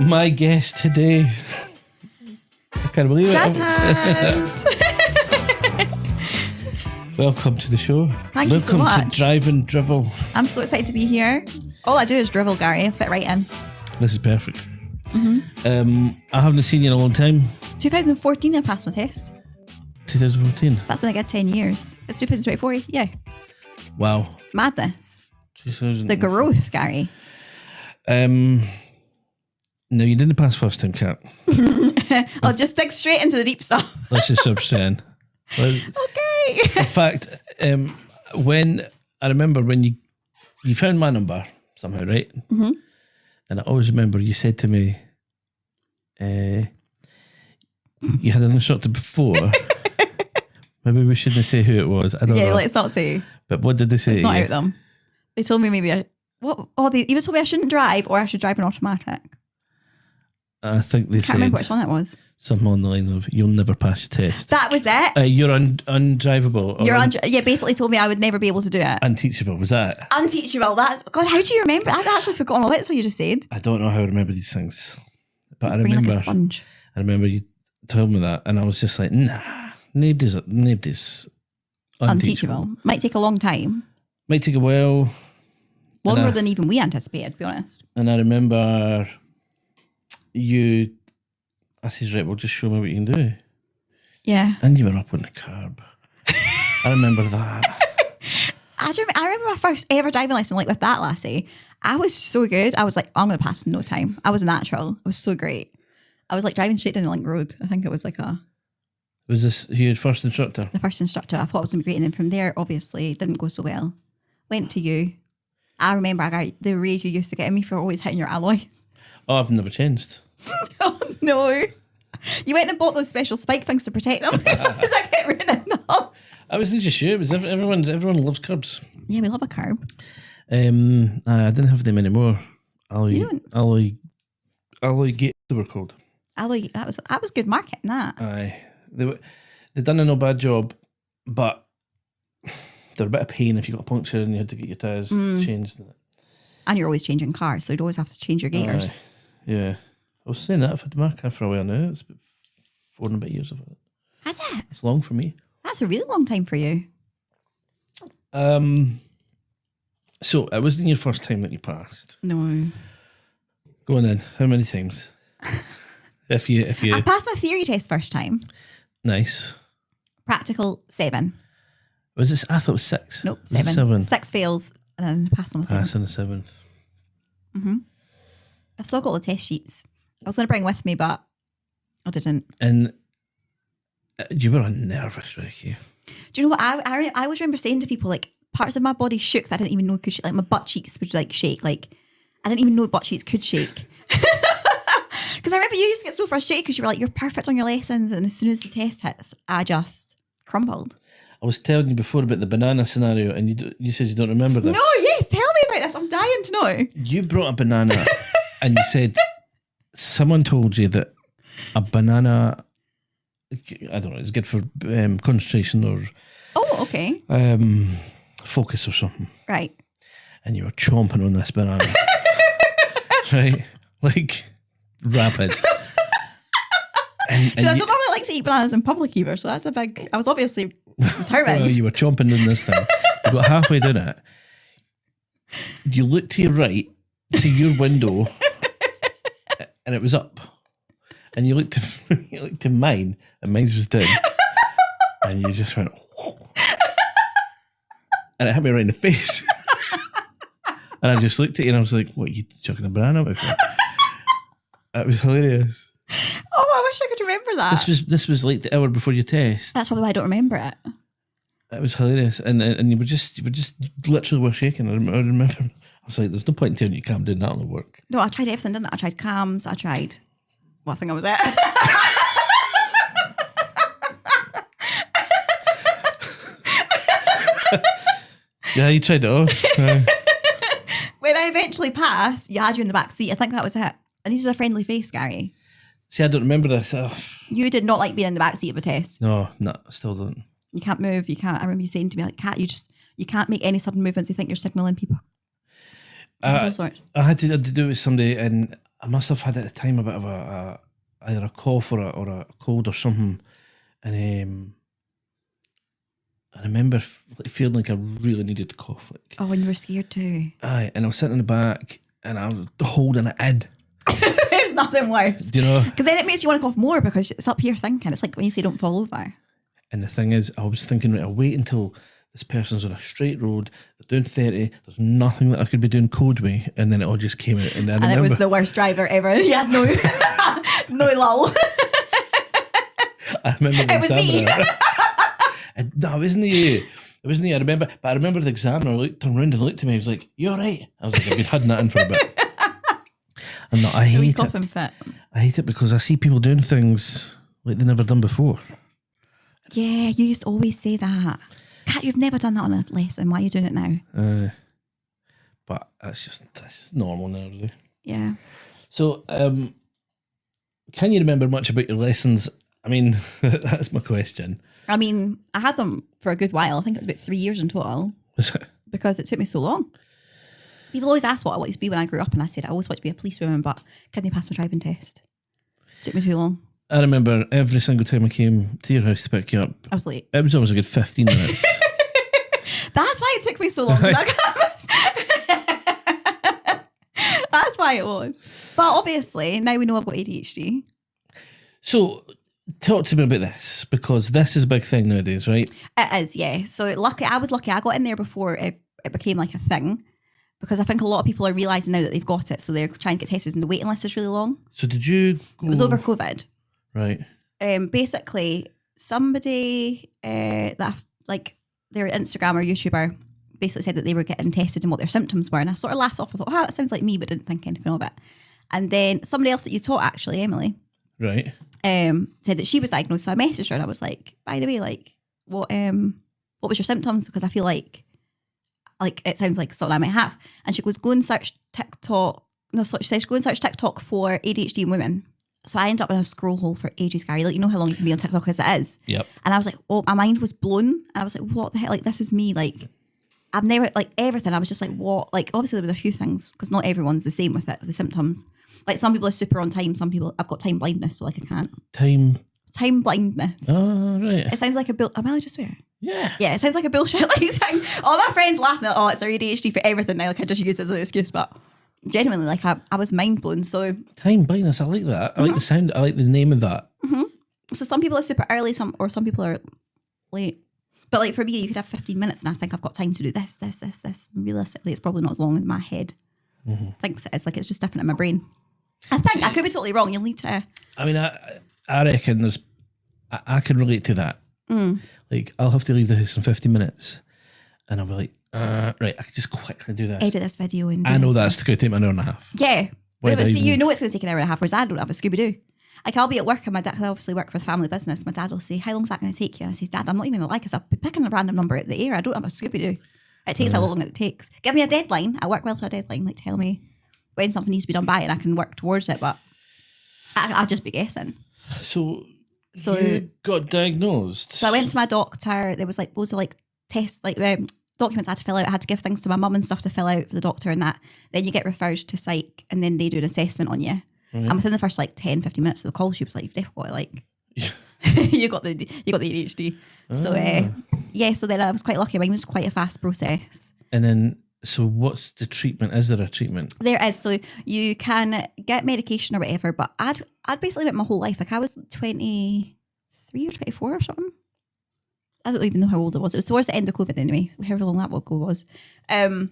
My guest today. I can't believe Jazz it. hands. Welcome to the show. Thank you so Welcome much. to Drivel. I'm so excited to be here. All I do is drivel, Gary. I fit right in. This is perfect. I haven't seen you in a long time. 2014, I passed my test. 2014. That's been a good 10 years. It's 2024. Yeah. Wow. Madness. 2000. The growth, Gary. No, you didn't pass first time, Kat. I'll just dig straight into the deep stuff. Let's just stop saying. Okay. In fact, when I remember when you found my number somehow, right? Mm-hmm. And I always remember you said to me, you had an instructor before. Maybe we shouldn't say who it was. I don't know. Yeah, let's not say. But what did they say? It's not to you? out them. They told me maybe they either told me I shouldn't drive or I should drive an automatic. I think they Can't said remember which one it was. something on the lines of "You'll never pass your test." That was it. You're undrivable. Or Basically told me I would never be able to do it. unteachable. Was that? Unteachable. God, how do you remember? I've actually forgotten all it until you just said. I don't know how I remember these things, but I Brain remember. like a sponge. I remember you told me that, and I was just like, "Nah, nobody's Unteachable. Might take a long time. Might take a while." Longer than even we anticipated, to be honest. And I remember I says, right, well, just show me what you can do. Yeah. And you were up on the curb. I remember that. I remember my first ever driving lesson, like with that lassie. I was so good. I was like, I'm going to pass in no time. I was a natural. It was so great. I was like driving straight down the Link Road. I think it was like Was this your first instructor? the first instructor. I thought it was going to be great. And then from there, obviously, it didn't go so well. Went to you. I remember the rage you used to get at me for always hitting your alloys. Oh, I've never changed. Oh, no. You went and bought those special spike things to protect them because I kept ruining them. I was just sure. It was everyone loves curbs. Yeah, we love a curb. I didn't have them anymore. Alloy gate they were called. Alloy, that was good marketing, that. Aye, they done a no bad job, but they're a bit of pain if you got a puncture and you had to get your tyres changed. And you're always changing cars, so you'd always have to change your gears. Aye. Yeah, I was saying that I've had my car for a while now. It's about 4 and a bit years of it. Has it? It's long for me. That's a really long time for you. So it wasn't your first time that you passed. No. Go on then. How many times? if you I passed my theory test first time. Nice. Practical 7. Was this? I thought it was 6. Nope, Was it 7. 7. 6 fails and then pass on a 7. Pass on the 7th. I've still got all the test sheets. I was going to bring with me, but I didn't. And you were nervous, Ricky. Do you know what? I always remember saying to people, like, parts of my body shook that I didn't even know could shake. Like, my butt cheeks would, like, shake. Like, I didn't even know butt cheeks could shake. Because I remember you used to get so frustrated because you were like, you're perfect on your lessons. And as soon as the test hits, I just crumbled. I was telling you before about the banana scenario, and you said you don't remember this. No, yes, tell me about this. I'm dying to know. You brought a banana, and you said someone told you that a banana, I don't know, it's good for concentration or Oh, okay. focus or something. Right. And you were chomping on this banana, right? Like rapid. I don't normally like to eat bananas in public either, so that's a big. I was obviously determined. Well, you were chomping on this thing. You got halfway down it. You looked to your right, to your window, and it was up. And you looked to mine, and mine was down. And you just went, whoa. And it hit me right in the face. And I just looked at you, and I was like, "What? You chucking a banana with me?" It was hilarious. Oh, I wish I could remember that. This was like the hour before your test. That's probably why I don't remember it. It was hilarious, and you were just literally were shaking. I remember. I was like, "There's no point in telling you to calm down. That'll work." No, I tried everything, didn't I? I tried cams. I tried. Well, I think I was it. Yeah, you tried it all. When I eventually passed, you had you in the back seat. I think that was it. I needed a friendly face, Gary. See, I don't remember this. You did not like being in the back seat of a test. No, I still don't. You can't move. You can't. I remember you saying to me, like, Kat, you can't make any sudden movements. You think you're signalling people. I had to do it with somebody, and I must have had at the time a bit of either a cough or a cold or something, and I remember feeling like I really needed to cough. Like, Oh, and you were scared too. aye, and I was sitting in the back and I was holding it in. There's nothing worse. Do you know? Because then it makes you want to cough more because it's up here thinking. It's like when you say don't fall over. And the thing is, I was thinking, right, I'll wait until this person's on a straight road, they're doing 30, there's nothing that I could be doing code with, and then it all just came out. And It was the worst driver ever. You had no, no lull. I remember the It was me. examiner. No, it wasn't you. It wasn't you. I remember the examiner turned around and looked at me. He was like, "You all right?" I was like, "I've been hiding that in for a bit." And no, I hate it. Fit. I hate it because I see people doing things like they never done before. Yeah, you used to always say that. Kat, you've never done that on a lesson. Why are you doing it now? But that's normal now, really. Yeah. So, can you remember much about your lessons? I mean, that's my question. I mean, I had them for a good while. I think it was about 3 years in total because it took me so long. People always ask what I wanted to be when I grew up, and I said I always wanted to be a policewoman, but couldn't pass my driving test. It took me too long. I remember every single time I came to your house to pick you up, I was late. it was always a good 15 minutes. That's why it took me so long. That's why it was. But obviously, now we know I've got ADHD. So, talk to me about this, because this is a big thing nowadays, right? It is, yeah. So I was lucky I got in there before it became like a thing, because I think a lot of people are realising now that they've got it, so they're trying to get tested and the waiting list is really long. So did you go... It was over COVID. Right. Basically, somebody they're an Instagram or YouTuber basically said that they were getting tested and what their symptoms were, and I sort of laughed off. I thought, that sounds like me, but didn't think anything of it. And then somebody else that you taught, actually, Emily, right, said that she was diagnosed. So I messaged her and I was like, by the way, like, what was your symptoms? Because I feel like it sounds like something I might have. And she goes, go and search TikTok. No, so she says, go and search TikTok for ADHD in women. So I ended up in a scroll hole for ages, Gary. Like, you know how long you can be on TikTok as it is. Yep. And I was like, oh, my mind was blown. And I was like, what the heck? Like, this is me. Like, I've never, like, everything. I was just like, what? Like, obviously there was a few things, because not everyone's the same with it, with the symptoms. Like, some people are super on time. Some people, I've got time blindness, so like I can't. Time blindness. Oh, right. It sounds like a am I allowed to swear? Yeah. Yeah, it sounds like a bullshit like thing. All my friends laughing at, it's our ADHD for everything now. Like, I just use it as an excuse, but genuinely, like, I was mind blown. So time blindness, I like that. I like the sound. I like the name of that. Mm-hmm. So some people are super early, some people are late. But like for me, you could have 15 minutes, and I think I've got time to do this. Realistically, it's probably not as long as my head thinks it is. Like, it's just different in my brain. I think I could be totally wrong. You'll need to. I mean, I reckon I can relate to that. Like, I'll have to leave the house in 15 minutes, and I'll be like, right, I can just quickly do this. Edit this video and. I know that's going to take me an hour and a half. Yeah, Why but see, even- you know it's going to take an hour and a half. Whereas I don't have a Scooby Doo. Like, I'll be at work and my dad, I obviously work with family business. My dad will say, how long is that going to take you? And I say, Dad, I'm not even going to lie, because I've been picking a random number out of the air. I don't have a Scooby Doo. It takes how long it takes. Give me a deadline. I work well to a deadline. Like, tell me when something needs to be done by, and I can work towards it. But I'll just be guessing. So you got diagnosed. So I went to my doctor. There was like loads of like tests, like documents I had to fill out. I had to give things to my mum and stuff to fill out for the doctor and that. Then you get referred to psych, and then they do an assessment on you. Right. And within the first like 10, 15 minutes of the call, she was like, you've definitely got like, you got the ADHD. So so then I was quite lucky. Mine was quite a fast process. And then, so what's the treatment? Is there a treatment? There is. So you can get medication or whatever, but I'd basically went my whole life. Like, I was 23 or 24 or something. I don't even know how old I was. It was towards the end of COVID anyway, however long that ago was. And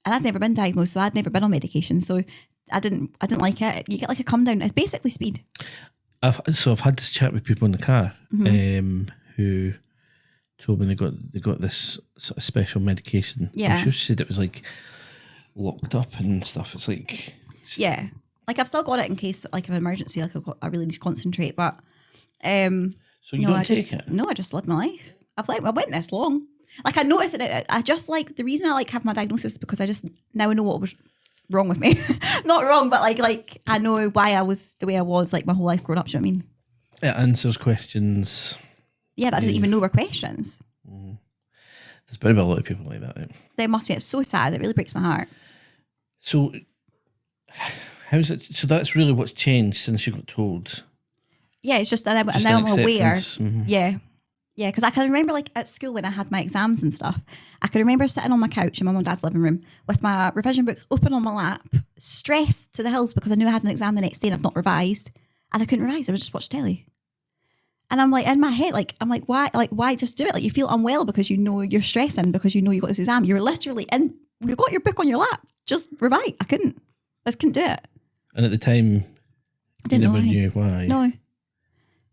I'd never been diagnosed, so I'd never been on medication. So I didn't like it. You get like a come down. It's basically speed. I've had this chat with people in the car who told me they got this sort of special medication. Yeah. I'm sure she said it was like locked up and stuff. It's like, yeah, like I've still got it in case like of an emergency. Like I really need to concentrate, but so you don't take it? No, I just lived my life. I went this long. Like, I noticed it. I just like the reason I like have my diagnosis is because I just now know what was wrong with me. Not wrong, but like I know why I was the way I was like my whole life growing up. Do you know what I mean? It answers questions. Yeah, but I didn't even know were questions. There's probably a lot of people like that. There must be. It's so sad. It really breaks my heart. So, How's it? So that's really what's changed since you got told. Yeah, it's just that Just now an I'm aware. acceptance. Mhm. Yeah. Yeah, because I can remember like at school when I had my exams and stuff, I can remember sitting on my couch in my mum and dad's living room with my revision books open on my lap, stressed to the hills because I knew I had an exam the next day and I've not revised. And I couldn't revise, I would just watch telly. And I'm like, in my head, like, I'm like, why just do it? Like, you feel unwell because you know you're stressing because you know you got this exam. You're literally you've got your book on your lap. Just revise. I just couldn't do it. And at the time, I didn't you know never why. knew why.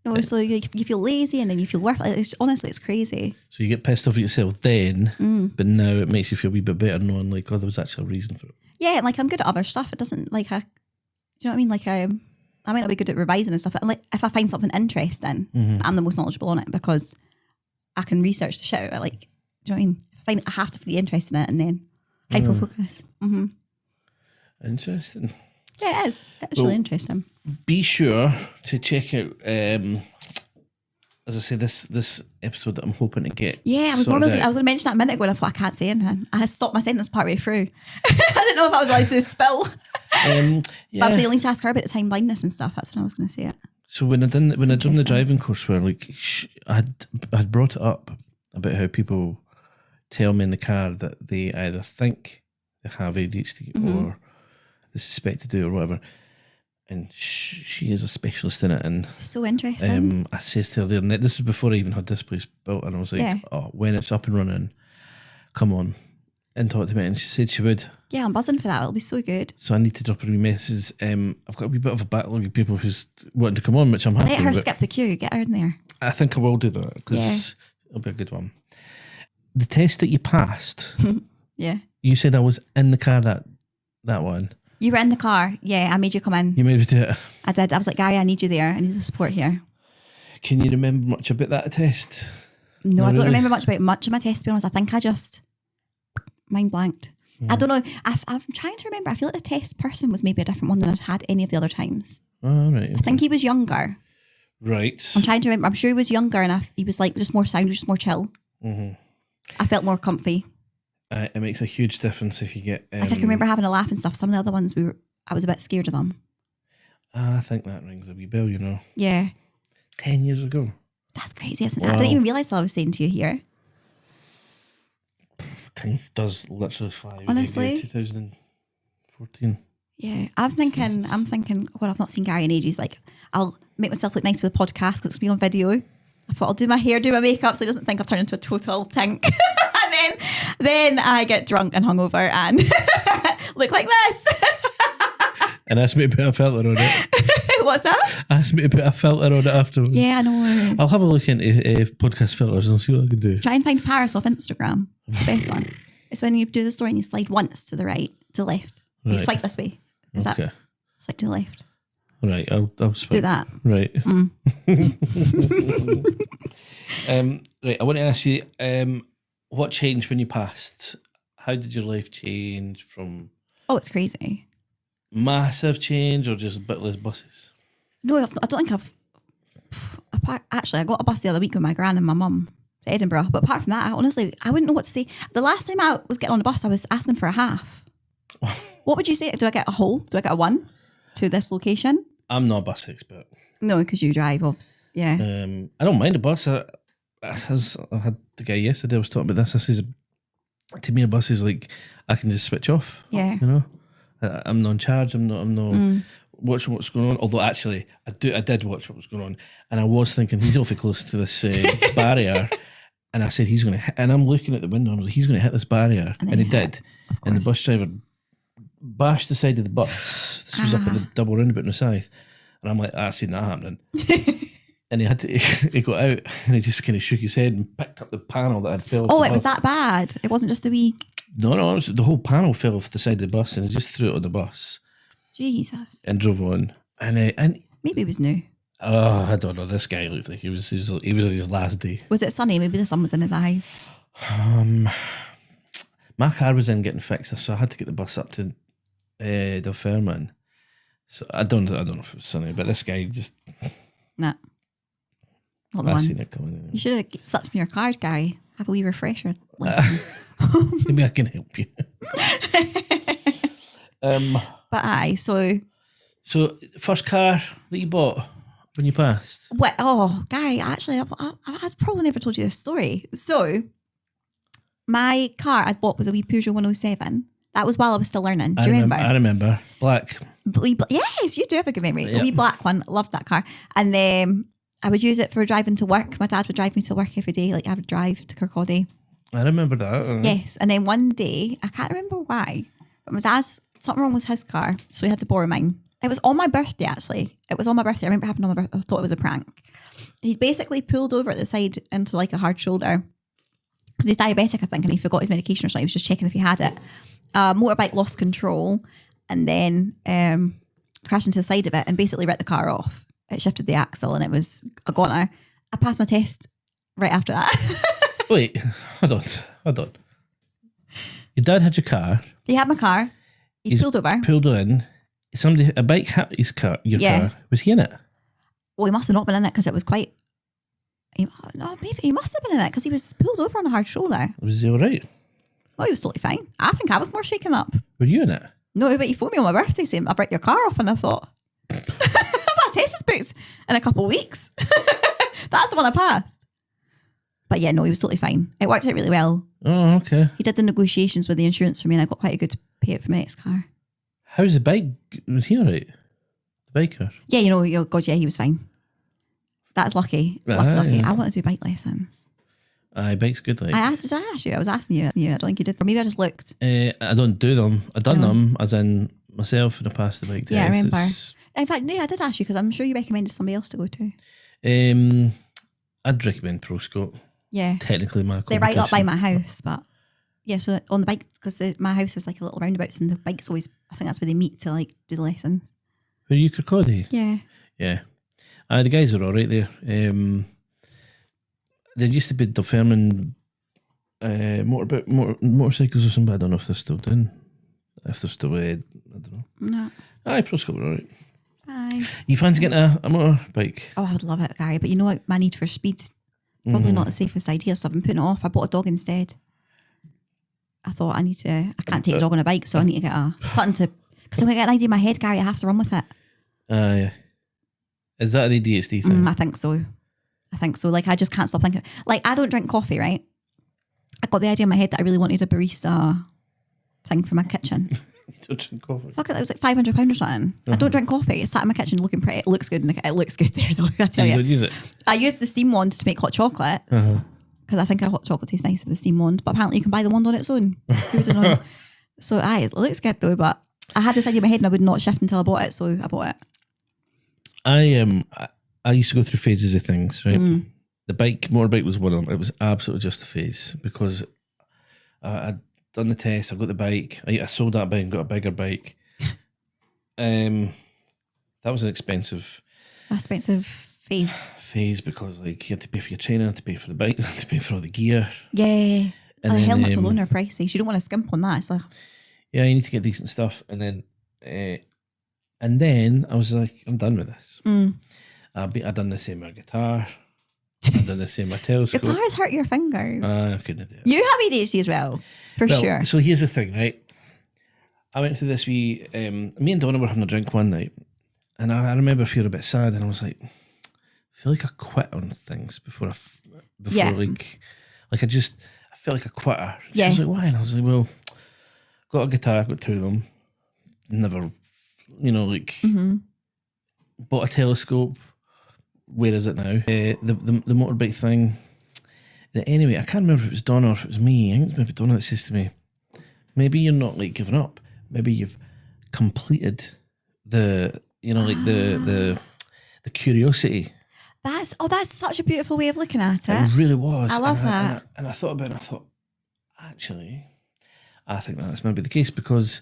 No, so you feel lazy and then you feel worthless. Honestly, it's crazy. So you get pissed off at yourself then, but now it makes you feel a wee bit better knowing like, oh, there was actually a reason for it. Yeah, and like I'm good at other stuff. It doesn't like do you know what I mean? Like I might not be good at revising and stuff. And like if I find something interesting, I'm the most knowledgeable on it because I can research the shit out of it. Like, do you know what I mean? I have to be interested in it and then hyper focus. Mm-hmm. Interesting. Yeah, it is. It's really interesting. Be sure to check out, as I say, this episode that I'm hoping to get. Yeah, I was sorted going out. to mention that a minute ago and I thought I can't say anything. I had stopped my sentence partway through. I didn't know if I was allowed to spill. Yeah. But I was only to ask her about the time blindness and stuff. That's when I was going to say it. So when I done the interesting. driving course, where like I had brought it up about how people tell me in the car that they either think they have ADHD or they suspect to do or whatever. And she is a specialist in it. And So interesting. I says to her there, and this was before I even had this place built, and I was like, Yeah. oh, when it's up and running, come on and talk to me. And she said she would. Yeah, I'm buzzing for that. It'll be so good. So I need to drop her a wee message. I've got a wee bit of a backlog of people who's wanting to come on, which I'm happy Let her with. skip the queue. Get her in there. I think I will do that because it'll be a good one. The test that you passed, Yeah. you said I was in the car that one. You were in the car. Yeah, I made you come in. You made me do it. I did. I was like, Gary, I need you there. I need the support here. Can you remember much about that test? No, Oh, I don't really? remember much about much of my test, to be honest. I think I just mind blanked. I don't know. I'm trying to remember. I feel like the test person was maybe a different one than I'd had any of the other times. Oh, right. I think he was younger. Right. I'm trying to remember. I'm sure he was younger and he was like just more sound, just more chill. I felt more comfy. It makes a huge difference if you get. I can remember having a laugh and stuff. Some of the other ones, I was a bit scared of them. I think that rings a wee bell, you know. Yeah. 10 years ago. That's crazy, isn't it? I Wow. didn't even realise that I was saying to you here. Time does literally fly. Honestly? 2014. Yeah, I'm thinking, God, I've not seen Gary in ages. Like, I'll make myself look nice for the podcast because it's me on video. I thought I'll do my hair, do my makeup so he doesn't think I've turned into a total tink. And then I get drunk and hungover and look like this. And asked me to put a filter on it. What's that? Asked me to put a filter on it afterwards. Yeah, I know. I'll have a look into podcast filters and see what I can do. Try and find Paris off Instagram. It's the best one. It's when you do the story and you slide once to the right, to the left. You Right. swipe this way. Is Okay. that? Swipe to the left. Right, I'll swipe. Do that. Right. Right, I want to ask you, what changed when you passed? How did your life change from Oh, it's crazy. massive change or just a bit less buses? No, I don't think actually, I got a bus the other week with my gran and my mum to Edinburgh. But apart from that, honestly, I wouldn't know what to say. The last time I was getting on the bus, I was asking for a half. What would you say? Do I get a whole? Do I get a one to this location? I'm not a bus expert. No, because you drive, obviously. Yeah. I don't mind a bus. I had the guy yesterday, I was talking about this. I says, to me, a bus is like, I can just switch off. Yeah. You know? I'm not in charge. I'm not watching what's going on. Although actually, I did watch what was going on, and I was thinking he's awfully close to this barrier, and I said he's going to hit, and I'm looking at the window, and I was like, he's going to hit this barrier, and he did, and the bus driver bashed the side of the bus. This was up at the double roundabout in the south, and I'm like, I've seen that happening. And he had to, he got out, and he just kind of shook his head and picked up the panel that had fell off the Oh, it was bus. that bad. It wasn't just a wee. No, it was, the whole panel fell off the side of the bus, and he just threw it on the bus Jesus. and drove on. And Maybe it was new. oh, I don't know. This guy looked like he was on his last day. Was it sunny? Maybe the sun was in his eyes. My car was in getting fixed, so I had to get the bus up to Dunfermline. So I don't know if it was sunny, but this guy just Nah. Not the I one. seen it coming. You should have slept me your card, Gary. Have a wee refresher lesson. Maybe I can help you. But aye, so So, first car that you bought when you passed? What? Oh, Gary, actually, I've probably never told you this story. So, my car I'd bought was a wee Peugeot 107. That was while I was still learning. Do you remember? I remember. Black. Yes, you do have a good memory. Yep. A wee black one. Loved that car. And I would use it for driving to work. My dad would drive me to work every day. Like I would drive to Kirkcaldy. I remember that. Yes. And then one day, I can't remember why, but my dad, something wrong with his car. So he had to borrow mine. It was on my birthday, actually. It was on my birthday. I remember it happened on my birthday. I thought it was a prank. He basically pulled over at the side into like a hard shoulder. Because he's diabetic, I think, and he forgot his medication or something. He was just checking if he had it. Motorbike lost control and then crashed into the side of it and basically ripped the car off. It shifted the axle and it was a goner. I passed my test right after that. Wait, hold on. Your dad had your car. He had my car. He's pulled over. Pulled in. A bike hit his car. Your car. Was he in it? Well, he must have not been in it because it was quite. No, maybe he must have been in it because he was pulled over on a hard shoulder. Was he all right? Oh, he was totally fine. I think I was more shaken up. Were you in it? No, but he phoned me on my birthday saying I ripped your car off, and I thought, I've got test is booked in a couple of weeks. That's the one I passed. But yeah, no, he was totally fine. It worked out really well. Oh, okay. He did the negotiations with the insurance for me, and I got quite a good payout for my next car. How's the bike? Was he all right? The biker? Yeah, he was fine. That's lucky. Lucky. I want to do bike lessons. Aye, bike's good. Like did I ask you? I was asking you. I don't think you did. Or maybe I just looked. I don't do them. I've done them as in myself and I passed the bike test. Yeah, I remember. In fact, no, I did ask you because I'm sure you recommended somebody else to go to. I'd recommend ProScope. Yeah. Technically my competition. They're right up by my house, but yeah, so on the bike, because my house is like a little roundabouts and the bike's always, I think that's where they meet to like do the lessons. Who are you, Kirkcaldy? Yeah. Yeah. The guys are all right there. There used to be Dunfermline motorcycles or something, but I don't know if they're still doing. If they're still, I don't know. No. Aye, ProScope are all right. Aye. You fancy getting a motorbike? Oh, I would love it, Gary. But you know what? My need for speed, probably not the safest idea, so I've been putting it off. I bought a dog instead. I thought I can't take a dog on a bike, so I need to get something to, because I'm going to get an idea in my head, Gary. I have to run with it. Yeah. Is that an ADHD thing? I think so. Like, I just can't stop thinking. Like, I don't drink coffee, right? I got the idea in my head that I really wanted a barista thing for my kitchen. You don't drink coffee? Fuck it, that was like £500 or something. I don't drink coffee. It's sat in my kitchen looking pretty. It looks good. It looks good there, though, I tell you. You don't use it? I use the steam wand to make hot chocolates because I think a hot chocolate tastes nice with the steam wand. But apparently you can buy the wand on its own. Who would know? So, it looks good, though. But I had this idea in my head and I would not shift until I bought it. So I bought it. I used to go through phases of things, right? The motorbike was one of them. It was absolutely just a phase because I'd done the test, I got the bike, I sold that bike and got a bigger bike. That was an expensive phase because like you had to pay for your training, had to pay for the bike, had to pay for all the gear. Yeah. And the helmets alone are pricey. So you don't want to skimp on that. So. Yeah, you need to get decent stuff. And then I was like, I'm done with this. I've done the same with my guitar. I've done the same with my telescope. Guitars hurt your fingers. I couldn't do it. You have ADHD as well, for sure. So here's the thing, right? I went through this me and Donna were having a drink one night, and I remember feeling a bit sad, and I was like, I feel like I quit on things before I feel like a quitter. She was like, why? And I was like, well, got a guitar, got two of them, never, bought a telescope. Where is it now? The motorbike thing. Anyway, I can't remember if it was Donna or if it was me. I think it's maybe Donna that says to me, maybe you're not like giving up. Maybe you've completed the curiosity. That's such a beautiful way of looking at it. It really was. I love that. And I thought about it and I thought, actually, I think that's maybe the case because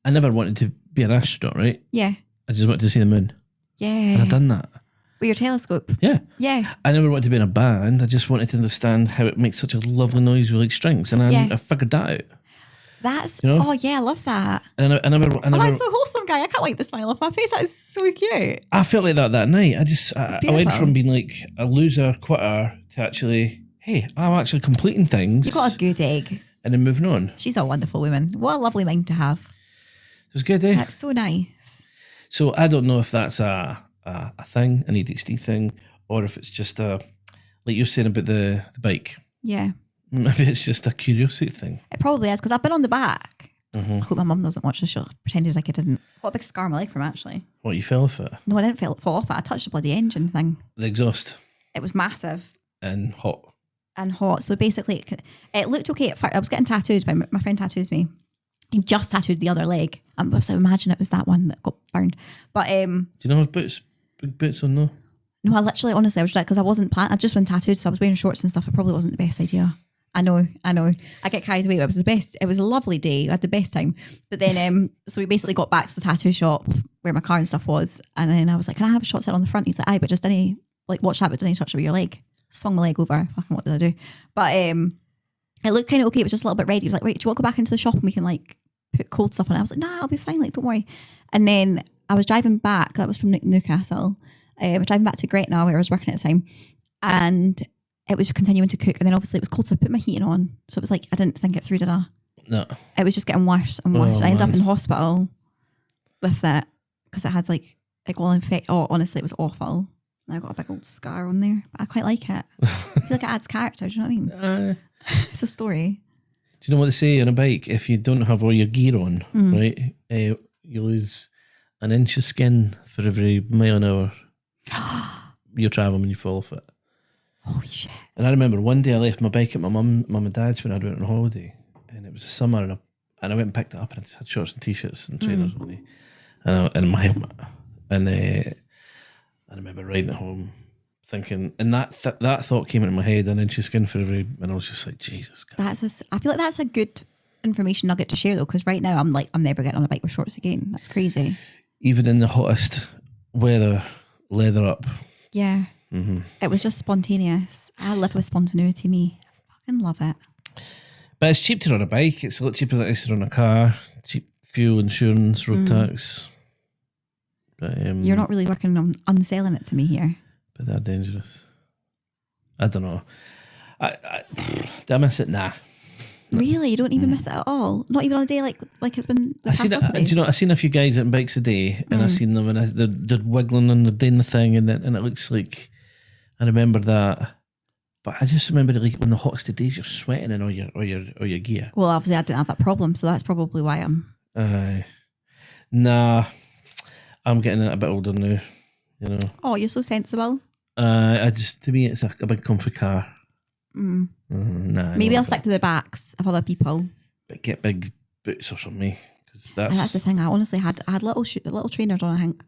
I never wanted to be an astronaut, right? Yeah. I just wanted to see the moon. Yeah. And I've done that. With your telescope? Yeah. Yeah. I never wanted to be in a band. I just wanted to understand how it makes such a lovely noise with like strings. And I figured that out. That's, oh yeah, I love that. And I never. That's so wholesome, guy. I can't wait the smile off my face. That is so cute. I felt like that night. I went from being like a loser, quitter to actually, hey, I'm actually completing things. You got a good egg. And then moving on. She's a wonderful woman. What a lovely mind to have. It was good, eh? That's so nice. So I don't know if that's a thing, an ADHD thing, or if it's just like you're saying about the bike. Yeah. Maybe it's just a curiosity thing. It probably is, because I've been on the back. Mm-hmm. I hope my mum doesn't watch the show. I pretended like I didn't. Got a big scar on my leg from it, actually. What, you fell off it? No, I didn't fall off it. I touched the bloody engine thing. The exhaust. It was massive. And hot. And hot. So basically, it looked okay at first. I was getting tattooed by my friend tattoos me. He just tattooed the other leg. I was like, imagine it was that one that got burned. But do you know have boots? Big boots on though? no, I literally, honestly, I was like, because I wasn't planning. I just went tattooed, so I was wearing shorts and stuff. It probably wasn't the best idea. I know. I get carried away. But it was the best. It was a lovely day. I had the best time. But then, so we basically got back to the tattoo shop where my car and stuff was, and then I was like, "Can I have a shot set on the front?" He's like, "Aye, but just didn't like watch that, but didn't touch it with your leg." Swung my leg over. Fucking what did I do? But it looked kind of okay. It was just a little bit red. He was like, "Wait, do you want to go back into the shop and we can like put cold stuff on it?" I was like, "Nah, I'll be fine. Like, don't worry." And then I was driving back. That was from Newcastle. I was driving back to Gretna where I was working at the time, and it was continuing to cook. And then obviously it was cold, so I put my heating on. So it was like I didn't think it through, did I? No. It was just getting worse and worse. Oh, I ended up man. in hospital with it because it had like all infect. Oh, honestly, it was awful. And I got a big old scar on there, but I quite like it. I feel like it adds character. Do you know what I mean? It's a story. Do you know what they say on a bike? If you don't have all your gear on, right, you lose an inch of skin for every mile an hour you're traveling when you fall off it. Holy shit. And I remember one day I left my bike at my mum and dad's when I went on holiday, and it was the summer, and I went and picked it up, and I just had shorts and t-shirts and trainers on me, and my helmet, and I remember riding it home thinking, and that thought came into my head, an inch of skin for every, and I was just like, Jesus God. I feel like that's a good information nugget to share though, because right now I'm never getting on a bike with shorts again. That's crazy. Even in the hottest weather, leather up. Yeah. Mm-hmm. It was just spontaneous. I live with spontaneity, me. I fucking love it. But it's cheap to run a bike. It's a lot cheaper than it is to run a car. Cheap fuel, insurance, road tax. But You're not really working on unselling it to me here. But they're dangerous. I don't know. Do I miss it? Nah. Really? You don't even miss it at all? Not even on a day like it's been the past couple of Do days? you know, I seen a few guys on bikes a day, and I seen them, and they're wiggling and they're doing the thing, and it looks like, I remember that. But I just remember like on the hottest of days, you're sweating in all your gear. Well, obviously I didn't have that problem, so that's probably why I'm... Nah, I'm getting a bit older now, you know. Oh, you're so sensible. To me, it's a big comfy car. Nah, Maybe I'll stick to the backs of other people. But get big boots or something, because And that's the thing. I honestly had little trainers on. I think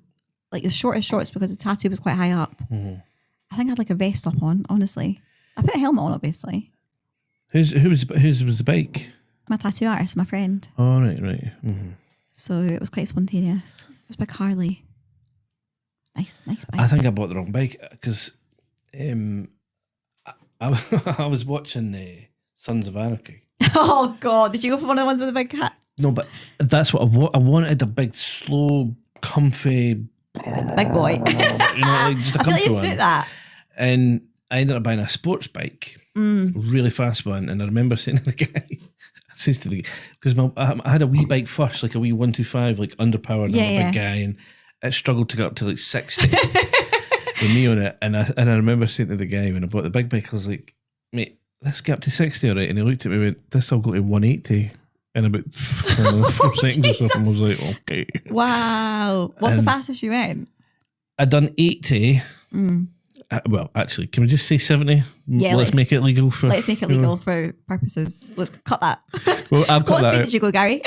like the shortest shorts because the tattoo was quite high up. I think I had like a vest up on. Honestly, I put a helmet on obviously. Who was the bike? My tattoo artist, my friend. Oh right. Mm-hmm. So it was quite spontaneous. It was big Harley. Nice bike. I think I bought the wrong bike because I was watching Sons of Anarchy. Oh God! Did you go for one of the ones with the big hat? No, but that's what I wanted. A big, slow, comfy, Big boy. You know, like just a I feel like comfy you'd one. suit that. And I ended up buying a sports bike, really fast one. And I remember saying to the guy, because I had a wee bike first, like a wee 125, like underpowered, and I'm a big guy, and it struggled to get up to like 60 with me on it. And I remember saying to the guy when I bought the big bike, I was like, mate, let's get up to 60, all right? And he looked at me and went, this will go to 180 in about 4 seconds or something. I was like, okay. Wow. What's the fastest you went? I'd done 80. Well, actually, can we just say 70? Yeah, let's make it legal for. Let's make it legal for purposes. Let's cut that. Well, I'll cut What that speed out. did you go, Gary?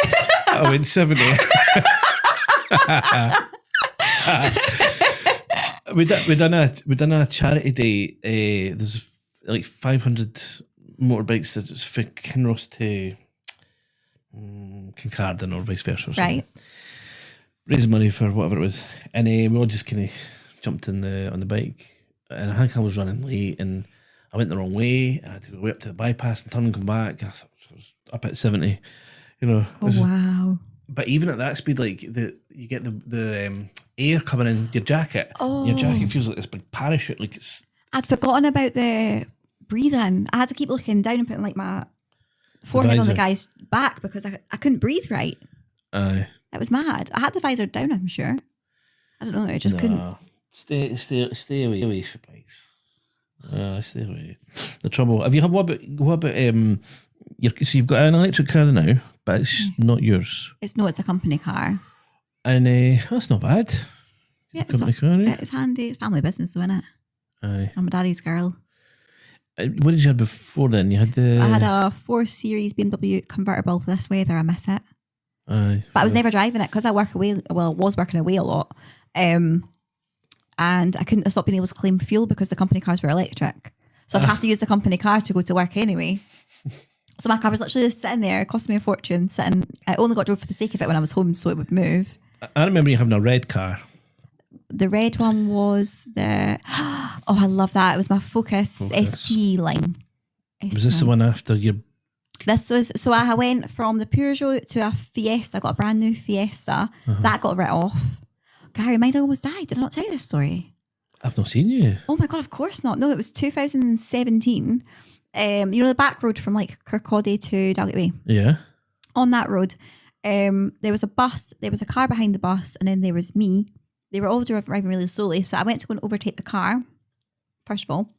I went 70. we done a charity day. There's like 500 motorbikes that's for Kinross to Kincardine or vice versa. Or Right. Raise money for whatever it was, and we all just kind of jumped on the bike. And I think I was running late, and I went the wrong way. I had to go way up to the bypass and turn and come back. And I thought I was up at 70, you know. Oh, wow. But even at that speed, like you get the air coming in your jacket. Oh. Your jacket feels like this big parachute. Like it's. I'd forgotten about the breathing. I had to keep looking down and putting like my forehead on the visor. guy's back because I couldn't breathe right. Aye. It was mad. I had the visor down, I'm sure. I don't know. I just couldn't. Stay away from bikes. Stay away. The trouble. Have you had what about so you've got an electric car now, but it's not yours. It's the company car. And that's not bad. Yeah, Company car, eh? it's handy. It's family business, though, isn't it? Aye. I'm a daddy's girl. What did you have before then? You had I had a 4 Series BMW convertible for this weather. I miss it. Aye. But I was never driving it because I work away. Well, I was working away a lot. And I couldn't stop being able to claim fuel because the company cars were electric. So I'd have to use the company car to go to work anyway. So my car was literally just sitting there. It cost me a fortune. I only got drove for the sake of it when I was home so it would move. I remember you having a red car. The red one was oh, I love that. It was my Focus. ST line. Was this the one after your... This was, so I went from the Peugeot to a Fiesta. I got a brand new Fiesta. That got writ off. Gary, mine almost died. Did I not tell you this story? I've not seen you. Oh my God, of course not. No, it was 2017. You know the back road from like Kirkcaldy to Dalgate Way? Yeah. On that road, there was a bus, there was a car behind the bus, and then there was me. They were all driving really slowly, so I went to go and overtake the car, first of all.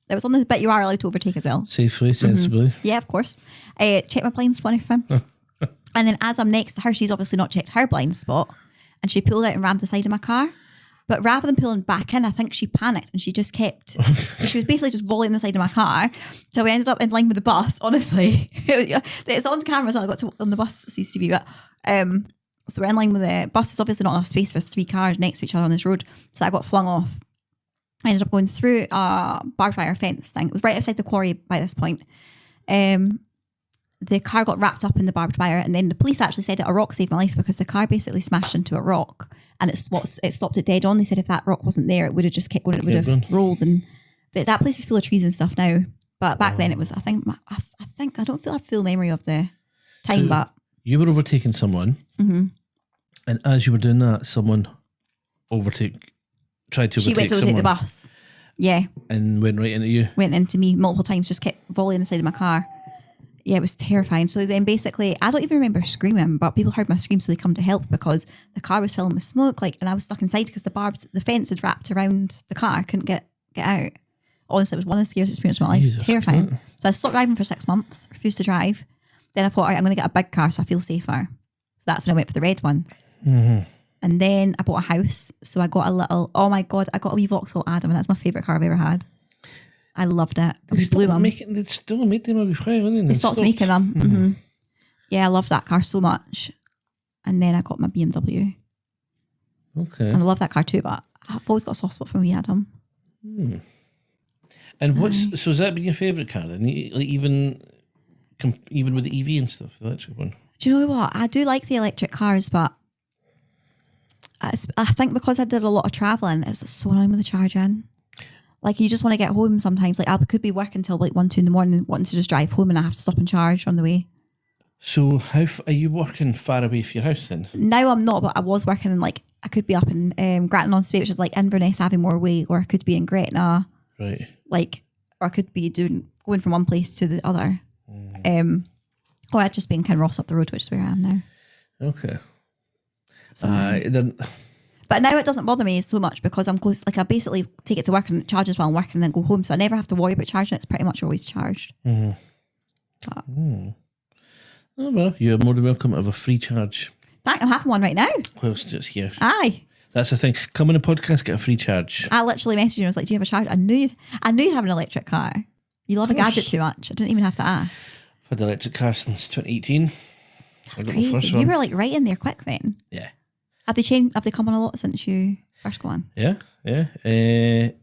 It was on the bit you are allowed to overtake as well. Safely, sensibly. Yeah, of course. Check my blind spot if And then as I'm next to her, she's obviously not checked her blind spot, and she pulled out and rammed the side of my car. But rather than pulling back in, I think she panicked and she just kept... So she was basically just volleying the side of my car. So we ended up in line with the bus, honestly. It's on camera, so I got to on the bus CCTV. But, so we're in line with the bus. There's obviously not enough space for 3 cars next to each other on this road. So I got flung off. I ended up going through a barbed wire fence thing. It was right outside the quarry by this point. The car got wrapped up in the barbed wire, and then the police actually said that a rock saved my life because the car basically smashed into a rock and it stopped it dead on. They said if that rock wasn't there, it would have just kept going. It would have rolled, and that place is full of trees and stuff now. But back then it was, I think I don't feel a full memory of the time, but you were overtaking someone, and as you were doing that, someone tried to overtake she went to overtake the bus. Yeah. And went right into you. Went into me multiple times, just kept volleying the side of my car. Yeah, it was terrifying. So then basically, I don't even remember screaming, but people heard my scream, so they come to help because the car was filling with smoke, and I was stuck inside because the fence had wrapped around the car. I couldn't get out. Honestly, it was one of the scariest experiences of my life. Jesus, terrifying. God. So I stopped driving for 6 months, refused to drive. Then I thought, all right, I'm going to get a big car so I feel safer. So that's when I went for the red one. And then I bought a house. So I got oh my God, I got a wee Vauxhall Adam, and that's my favourite car I've ever had. I loved it. They still made them every while, didn't they? They stopped making them. Yeah, I loved that car so much. And then I got my BMW. Okay. And I love that car too, but I've always got a soft spot for me, Adam. And so has that been your favourite car then? Like even with the EV and stuff, the electric one? Do you know what? I do like the electric cars, but I think because I did a lot of travelling, it was so annoying with the charging. Like, you just want to get home sometimes. Like, I could be working till like 1, 2 in the morning, wanting to just drive home, and I have to stop and charge on the way. So are you working far away from your house then? Now I'm not, but I was working in I could be up in Grattan-on-Spey, which is like Inverness, Aviemore way, or I could be in Gretna. Right. Or I could be going from one place to the other. Or I'd just be in Kinross up the road, which is where I am now. Okay. So, but now it doesn't bother me so much because I'm close. Like, I basically take it to work and it charges while I'm working and then go home. So I never have to worry about charging. It's pretty much always charged. Oh, well, you're more than welcome to have a free charge. I'm having one right now. Whilst it's here. Aye. That's the thing. Come on a podcast, get a free charge. I literally messaged you and I was like, do you have a charge? I knew you'd have an electric car. You love a gadget too much. I didn't even have to ask. I've had an electric car since 2018. That's crazy. You were like right in there quick then. Yeah. Have they come on a lot since you first got one? Yeah. And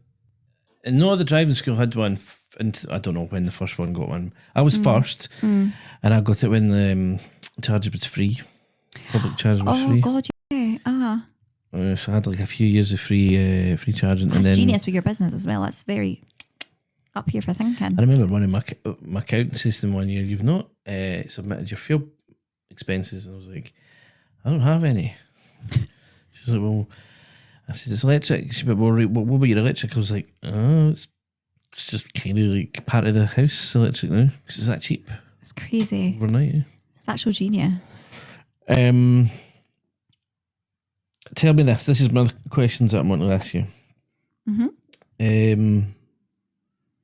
no other driving school had one, and I don't know when the first one got one. I was first, and I got it when the charger was free. Public charging was free. Oh God, yeah. So I had like a few years of free charging. That's genius with your business as well. That's very up here for thinking. I remember running my accounting system one year. You've not submitted your fuel expenses, and I was like, I don't have any. She's like, well, I said, it's electric. She went, well, what about your electric? I was like, oh, it's just kind of like part of the house electric now because it's that cheap. It's crazy. Overnight. It's actual genius. tell me this. This is my questions that I want to ask you.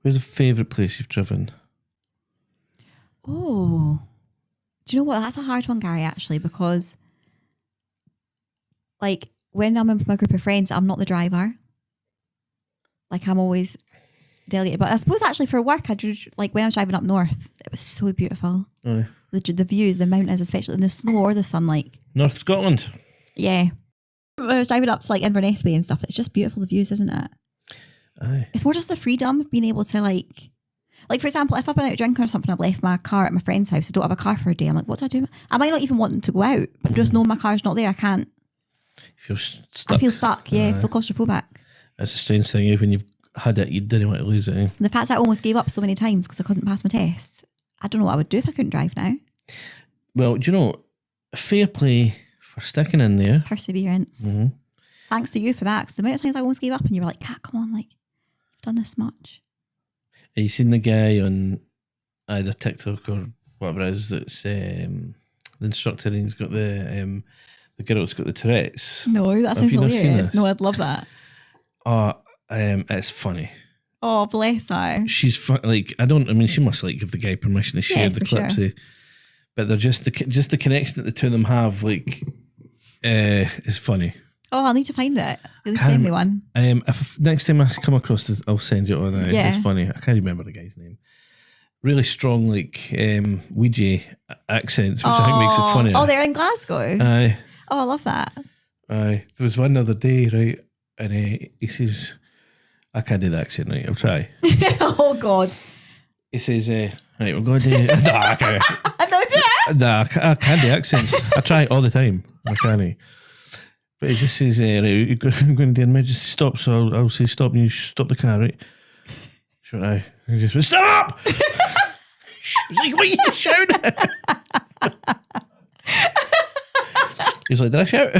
Where's the favourite place you've driven? Oh, do you know what? That's a hard one, Gary, actually, because like when I'm with my group of friends, I'm not the driver. Like I'm always delegated. But I suppose actually for work, I drove, like when I was driving up north, it was so beautiful. Aye. The views, the mountains, especially in the snow or the sun, like. North Scotland? Yeah. When I was driving up to like Inverness Way and stuff, it's just beautiful, the views, isn't it? Aye. It's more just the freedom of being able to like for example, if I've been out drinking or something, I've left my car at my friend's house, I don't have a car for a day, I'm like, what do I do? I might not even want to go out, but just knowing my car's not there, I can't. You feel stuck. I feel stuck, yeah, I feel claustrophobic. That's a strange thing, when you've had it, you didn't want to lose it. The fact that I almost gave up so many times because I couldn't pass my test, I don't know what I would do if I couldn't drive now. Well, do you know, fair play for sticking in there. Perseverance. Thanks to you for that, because the amount of times I almost gave up and you were like, Kat, come on, like, you've done this much. Have you seen the guy on either TikTok or whatever it is that's the instructor and he's got the girl that's got the Tourette's? No, that Have sounds you not seen hilarious. this? No, I'd love that. It's funny. Oh, bless her. She's she must like give the guy permission to share the for clips. sure. But they're just the connection that the two of them have, like, is funny. Oh, I'll need to find it. You'll send me one. If next time I come across it, I'll send you on. Yeah. It's funny. I can't remember the guy's name. Really strong, like Ouija accents, which I think makes it funny. Oh, they're in Glasgow. Aye, Oh, I love that. aye. There was one the other day, right, and he says, "I can't do the accent, right? I'll try." Oh God. He says, "Right, we're going to." Nah, I can't. I don't do it. Nah, I can't do accents. I try it all the time. I can't. But he just says, right, I'm going to do an emergency stop, so I'll say stop and you stop the car, right? Sure, aye. He just went, stop! He was like, what are you shouting? He was like, did I shout?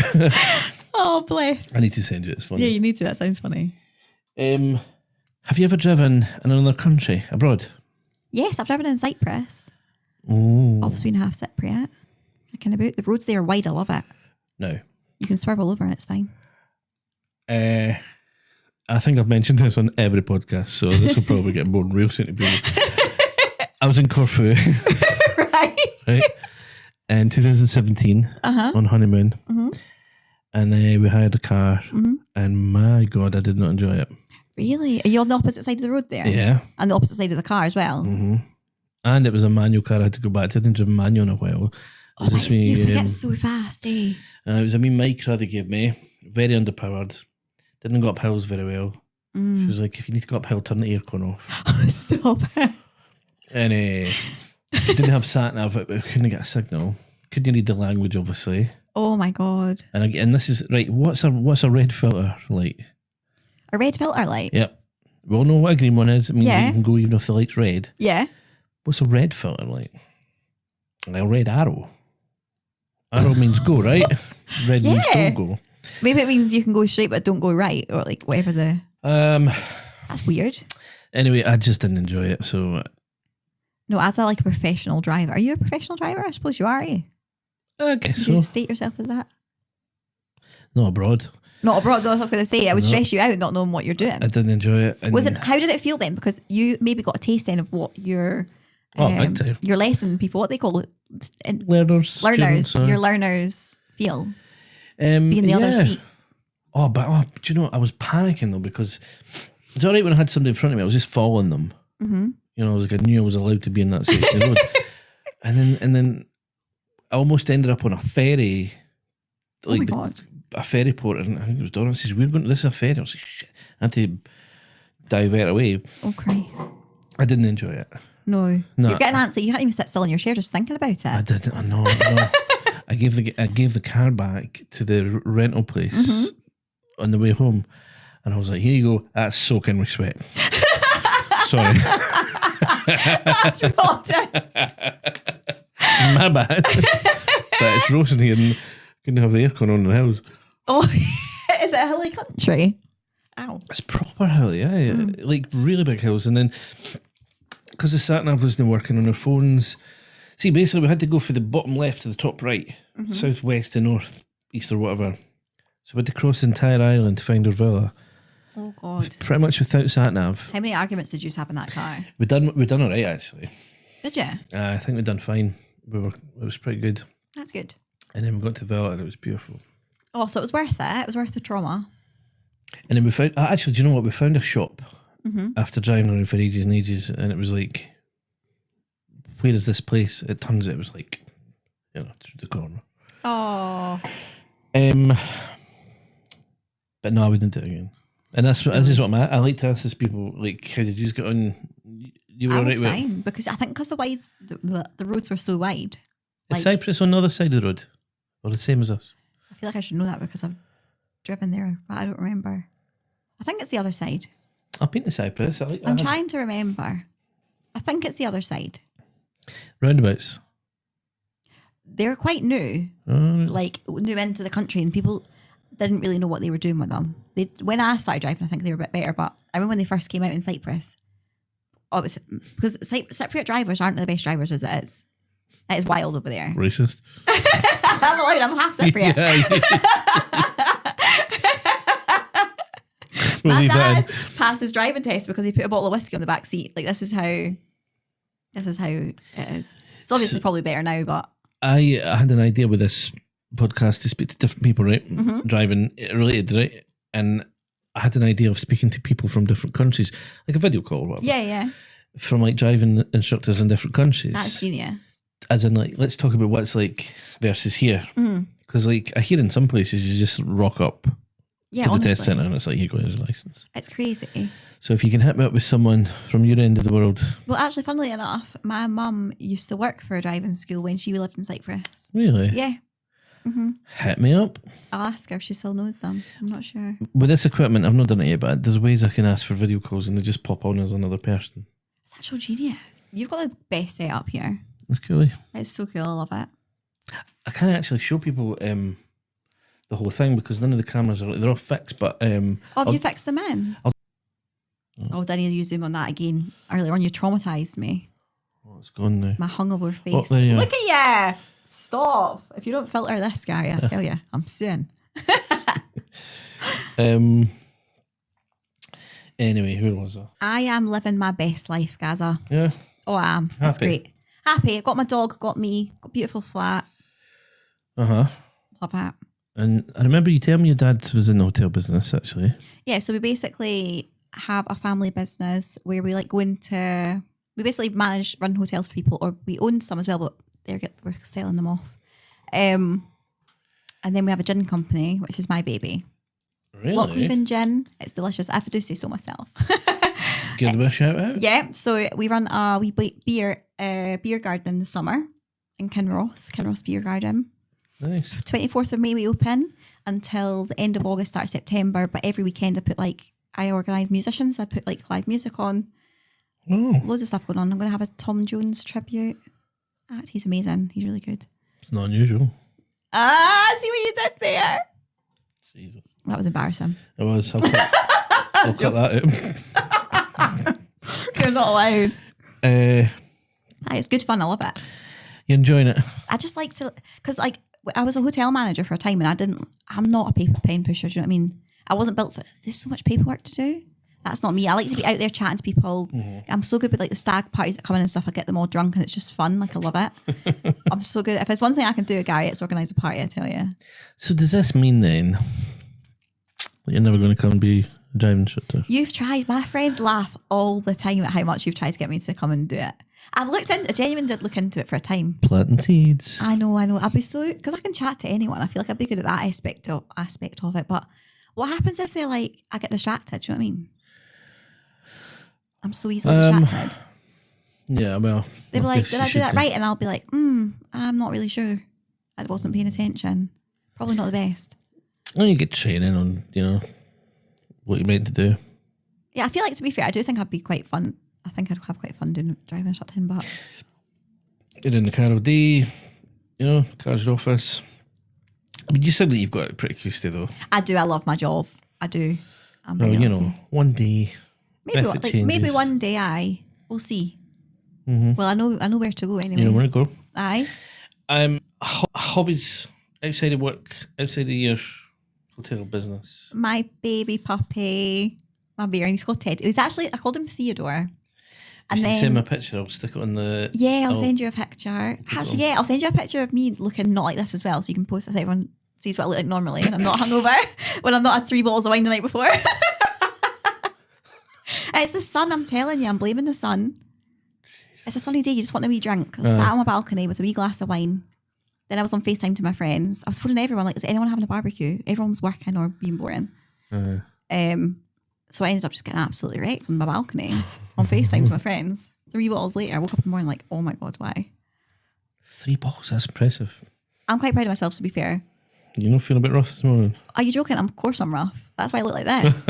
Oh, bless. I need to send you, it's funny. Yeah, you need to. That sounds funny. Have you ever driven in another country, abroad? Yes, I've driven in Cyprus. Oh. Obviously, been half Cypriot. I can about the roads there are wide. I love it. No. You can swerve all over and it's fine. I think I've mentioned this on every podcast, so this will probably get more real soon to be. I was in Corfu, right, in 2017 on honeymoon, and we hired a car, and my God, I did not enjoy it. Really? Are you on the opposite side of the road there? Yeah. And the opposite side of the car as well? And it was a manual car. I had to go back. I didn't drive manual in a while. Oh, nice. You forget so fast, eh? It was a wee Micra they gave me, very underpowered. Didn't go up hills very well. She was like, if you need to go uphill, turn the aircon off. Stop it. And didn't have sat nav, but we couldn't get a signal. Couldn't read the language, obviously. Oh my God. And this is right. What's a red filter like? A red filter light? Yep. We all know what a green one is. It means Yeah. you can go even if the light's red. Yeah. What's a red filter like? Like a red arrow. Arrow means go, right? Red means Yeah. don't go. Maybe it means you can go straight but don't go right, or like whatever the. That's weird. Anyway, I just didn't enjoy it. So No, as a professional driver. Are you a professional driver? I suppose you are, eh? I guess Do you so. state yourself as that? Not abroad. Not abroad, though, I was going to say. It would stress you out not knowing what you're doing. I didn't enjoy it. And How did it feel then? Because you maybe got a taste then of what your big time. your lesson people, what they call it, learners, learners, students, your learners feel being in the other seat. Do you know, I was panicking though, because it's all right when I had somebody in front of me, I was just following them. You know, I knew I was allowed to be in that section of the road. And then I almost ended up on a ferry, Oh my God. a ferry port, and I think it was Donna says, we're going to, this is a ferry. I was like, shit, I had to divert away. Oh, Christ. I didn't enjoy it. No. No. You're getting antsy. You can't even sit still in your chair just thinking about it. I didn't. I know. I gave the car back to the rental place on the way home, and I was like, "Here you go. That's soaking with sweat." Sorry, That's rotten. my bad. But it's roasting here, and couldn't have the aircon on in the house. Oh, is it a hilly country? Ow. It's proper hilly, yeah, like really big hills, and then because the sat nav wasn't working on our phones. See, basically, we had to go from the bottom left to the top right, south, west, to north, east, or whatever. So we had to cross the entire island to find our villa. Oh God. Pretty much without sat nav. How many arguments did you have in that car? We done all right actually. Did you? I think we done fine. It was pretty good. That's good. And then we got to the villa and it was beautiful. Oh, so it was worth it. It was worth the trauma. And then we found, actually, do you know what? We found a shop after driving around for ages and ages, and it was like, where is this place? It turns out it was like, through the corner. Oh. But no, I wouldn't do it again. And this is what I like to ask these people, like, how did you get on? You were I all was right with fine because I think because the roads were so wide. Is Cyprus on the other side of the road? Or the same as us? I feel like I should know that because I've driven there, but I don't remember. I think it's the other side. I've been to Cyprus. I'm trying to remember. I think it's the other side. Roundabouts. They're quite new, like new into the country, and people didn't really know what they were doing with them. When I started driving, I think they were a bit better, but I remember when they first came out in Cyprus, obviously, because Cypriot drivers aren't the best drivers as it is. It is wild over there. Racist. I'm allowed, I'm half Cypriot. My dad passed his driving test because he put a bottle of whiskey on the back seat. Like this is how it is. It's obviously probably better now, but I had an idea with this podcast to speak to different people, right? Driving related, right? And I had an idea of speaking to people from different countries, like a video call or whatever. Yeah. From like driving instructors in different countries. That's genius. As in, like, let's talk about what it's like versus here. Because, like, I hear in some places you just rock up to the test centre and it's like, here goes your licence. It's crazy. So if you can hit me up with someone from your end of the world. Well, actually, funnily enough, my mum used to work for a driving school when she lived in Cyprus. Really? Yeah. Hit me up. I'll ask her if she still knows them. I'm not sure. With this equipment, I've not done it yet, but there's ways I can ask for video calls and they just pop on as another person. It's actual genius. You've got the best setup here. That's cool. It's so cool. I love it. I can't actually show people the whole thing because none of the cameras they're all fixed. But have you fixed them in? Didn't you zoom on that again earlier on? You traumatised me. Oh, it's gone now. My hungover face. Oh, there you Look at you. Stop. If you don't filter this, Gary, I tell you, I'm suing. Anyway, who was I? I am living my best life, Gaza. Yeah. Oh, I am. That's great. Happy. Got my dog, got me, got a beautiful flat. Love it. And I remember you telling me your dad was in the hotel business, actually. Yeah, so we basically have a family business where we like we basically run hotels for people, or we own some as well, but we're selling them off. And then we have a gin company, which is my baby. Really? Lockleven Gin. It's delicious. I do say so myself. Give them a shout out. Yeah, so we run a beer garden in the summer in Kinross Beer Garden. Nice. 24th of May we open until the end of August, start of September. But every weekend I organise musicians. I put like live music on. Oh. Loads of stuff going on. I'm going to have a Tom Jones tribute act. He's amazing. He's really good. It's not unusual. See what you did there. Jesus. That was embarrassing. It was. I'll cut that out. You're not allowed. It's good fun. I love it. You enjoying it? I just like to, because like I was a hotel manager for a time and I'm not a paper pen pusher. Do you know what I mean? I wasn't built for, there's so much paperwork to do. That's not me. I like to be out there chatting to people. I'm so good with like the stag parties that come in and stuff. I get them all drunk and it's just fun. Like I love it. I'm so good. If there's one thing I can do, Gary, it's organise a party, I tell you. So does this mean then that you're never going to come and be a driving instructor? You've tried. My friends laugh all the time at how much you've tried to get me to come and do it. I genuinely did look into it for a time. Planting seeds. I know. I'd be so, because I can chat to anyone. I feel like I'd be good at that aspect of it. But what happens if they're like, I get distracted? Do you know what I mean? I'm so easily distracted. Yeah, well. They'll be like, did I do that right? And I'll be like, I'm not really sure. I wasn't paying attention. Probably not the best. Well, you get training on, what you're meant to do. Yeah, I feel like, to be fair, I do think I'd be quite fun. I think I'd have quite fun doing driving instructing, but Get in the car all day, car's office. I mean, you said that you've got it pretty cushy though. I do. I love my job. I do. I'm well, really lucky. One day. Maybe one day. We'll see. Mm-hmm. Well, I know where to go anyway. You know where to go. Aye. Hobbies outside of work, outside of your Hotel business. My baby puppy, my bear, and he's called Ted. It was actually, I called him Theodore. And You then, can send me a picture. I'll stick it on the. yeah, I'll send you a picture. Actually, yeah, I'll send you a picture of me looking not like this as well, so you can post it so everyone sees what I look like normally when I'm not hungover, when I'm not had 3 bottles of wine the night before. It's the sun, I'm telling you. I'm blaming the sun. It's a sunny day. You just want a wee drink. I was sat on my balcony with a wee glass of wine. Then I was on FaceTime to my friends. I was phoning everyone, like, is anyone having a barbecue? Everyone was working or being boring. So I ended up just getting absolutely wrecked on my balcony on FaceTime to my friends. 3 bottles later, I woke up in the morning like, oh my God, why? 3 bottles, that's impressive. I'm quite proud of myself, to be fair. You're not feeling a bit rough this morning? Are you joking? Of course I'm rough. That's why I look like this.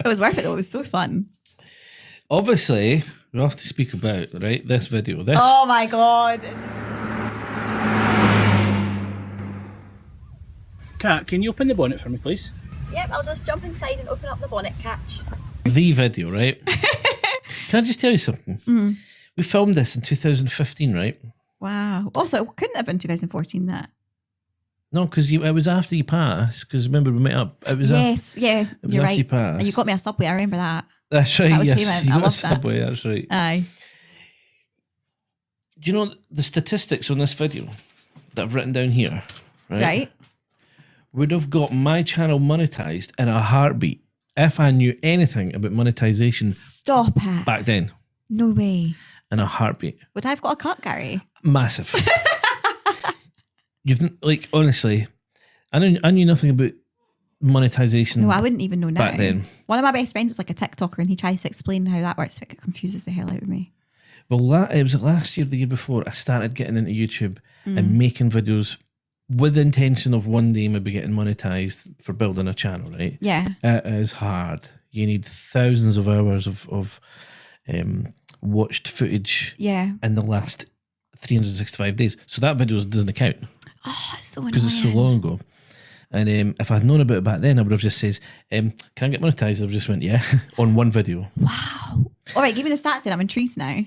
It was worth it though. It was so fun. Obviously, we have to speak about, right, this video. Oh my God. Kat, can you open the bonnet for me, please? Yep, I'll just jump inside and open up the bonnet catch. The video, right? Can I just tell you something? We filmed this in 2015, right? Wow. Also, it couldn't have been 2014, that. No, because it was after you passed. Because remember, we met up. It was Yes, yeah, was you're after right. you passed. And you got me a Subway, I remember that. That's right. That was Yes, payment. you I got a loved that. Subway. That's right. Aye. Do you know the statistics on this video that I've written down here? Right. Would have got my channel monetized in a heartbeat if I knew anything about monetization Stop it. back then. No way. In a heartbeat. Would I have got a cut, Gary? Massive. You've like honestly, I knew nothing about monetization. No, I wouldn't even know now. Back then. One of my best friends is like a TikToker and he tries to explain how that works, but it confuses the hell out of me. Well, it was last year, the year before, I started getting into YouTube and making videos with the intention of one day maybe getting monetized for building a channel, right? Yeah. It is hard. You need thousands of hours of watched footage Yeah. in the last 365 days. So that video doesn't count Oh, it's so annoying. because it's so long ago. And if I'd known about it back then, I would have just says, can I get monetized? I would have just went, yeah, on one video. Wow. All right, give me the stats then. I'm intrigued now.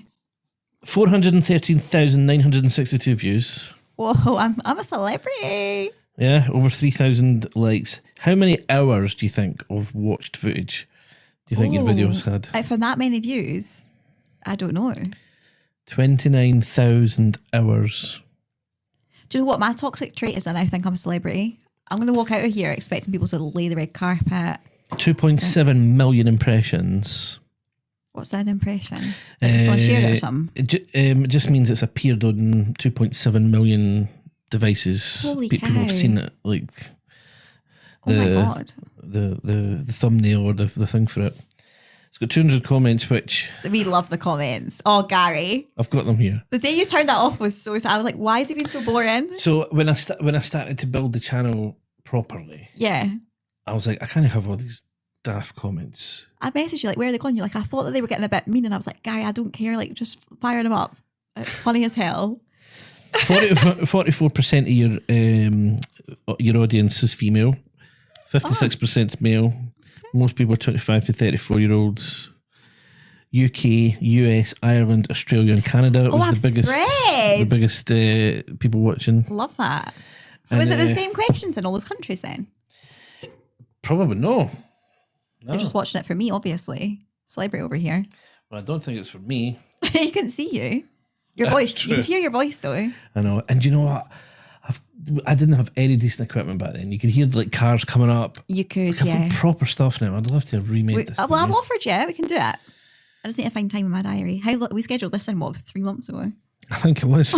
413,962 views. Whoa, I'm a celebrity. Yeah, over 3,000 likes. How many hours do you think of watched footage do you think your videos had? For that many views, I don't know. 29,000 hours. Do you know what my toxic trait is? And I think I'm a celebrity. I'm going to walk out of here expecting people to lay the red carpet. 2.7 million impressions. What's that impression? Like someone shared it or something? It just means it's appeared on 2.7 million devices. Holy People cow. have seen it, like Oh my God. the thumbnail or the thing for it. It's got 200 comments, which We love the comments. Oh, Gary. I've got them here. The day you turned that off was so sad. I was like, why is it being so boring? So when I started to build the channel properly, Yeah. I was like, I can't have all these daft comments. I messaged you like, where are they going? You're like, I thought that they were getting a bit mean. And I was like, Gary, I don't care. Like, just fire them up. It's funny as hell. 44% of your audience is female, 56% male. Most people are 25 to 34-year-olds. UK, US, Ireland, Australia, and Canada was I've the biggest, spread. the biggest people watching. Love that. So And, is it the same questions in all those countries then? Probably no. You're just watching it for me, obviously. Celebrity over here. Well, I don't think it's for me. You couldn't see you. Your That's voice. true. You could hear your voice though. I know. And do you know what? I didn't have any decent equipment back then. You could hear like cars coming up. You could, I've yeah. got proper stuff now. I'd love to have remade this. Well, I've offered you. We can do it. I just need to find time in my diary. We scheduled this in, 3 months ago? I think it was.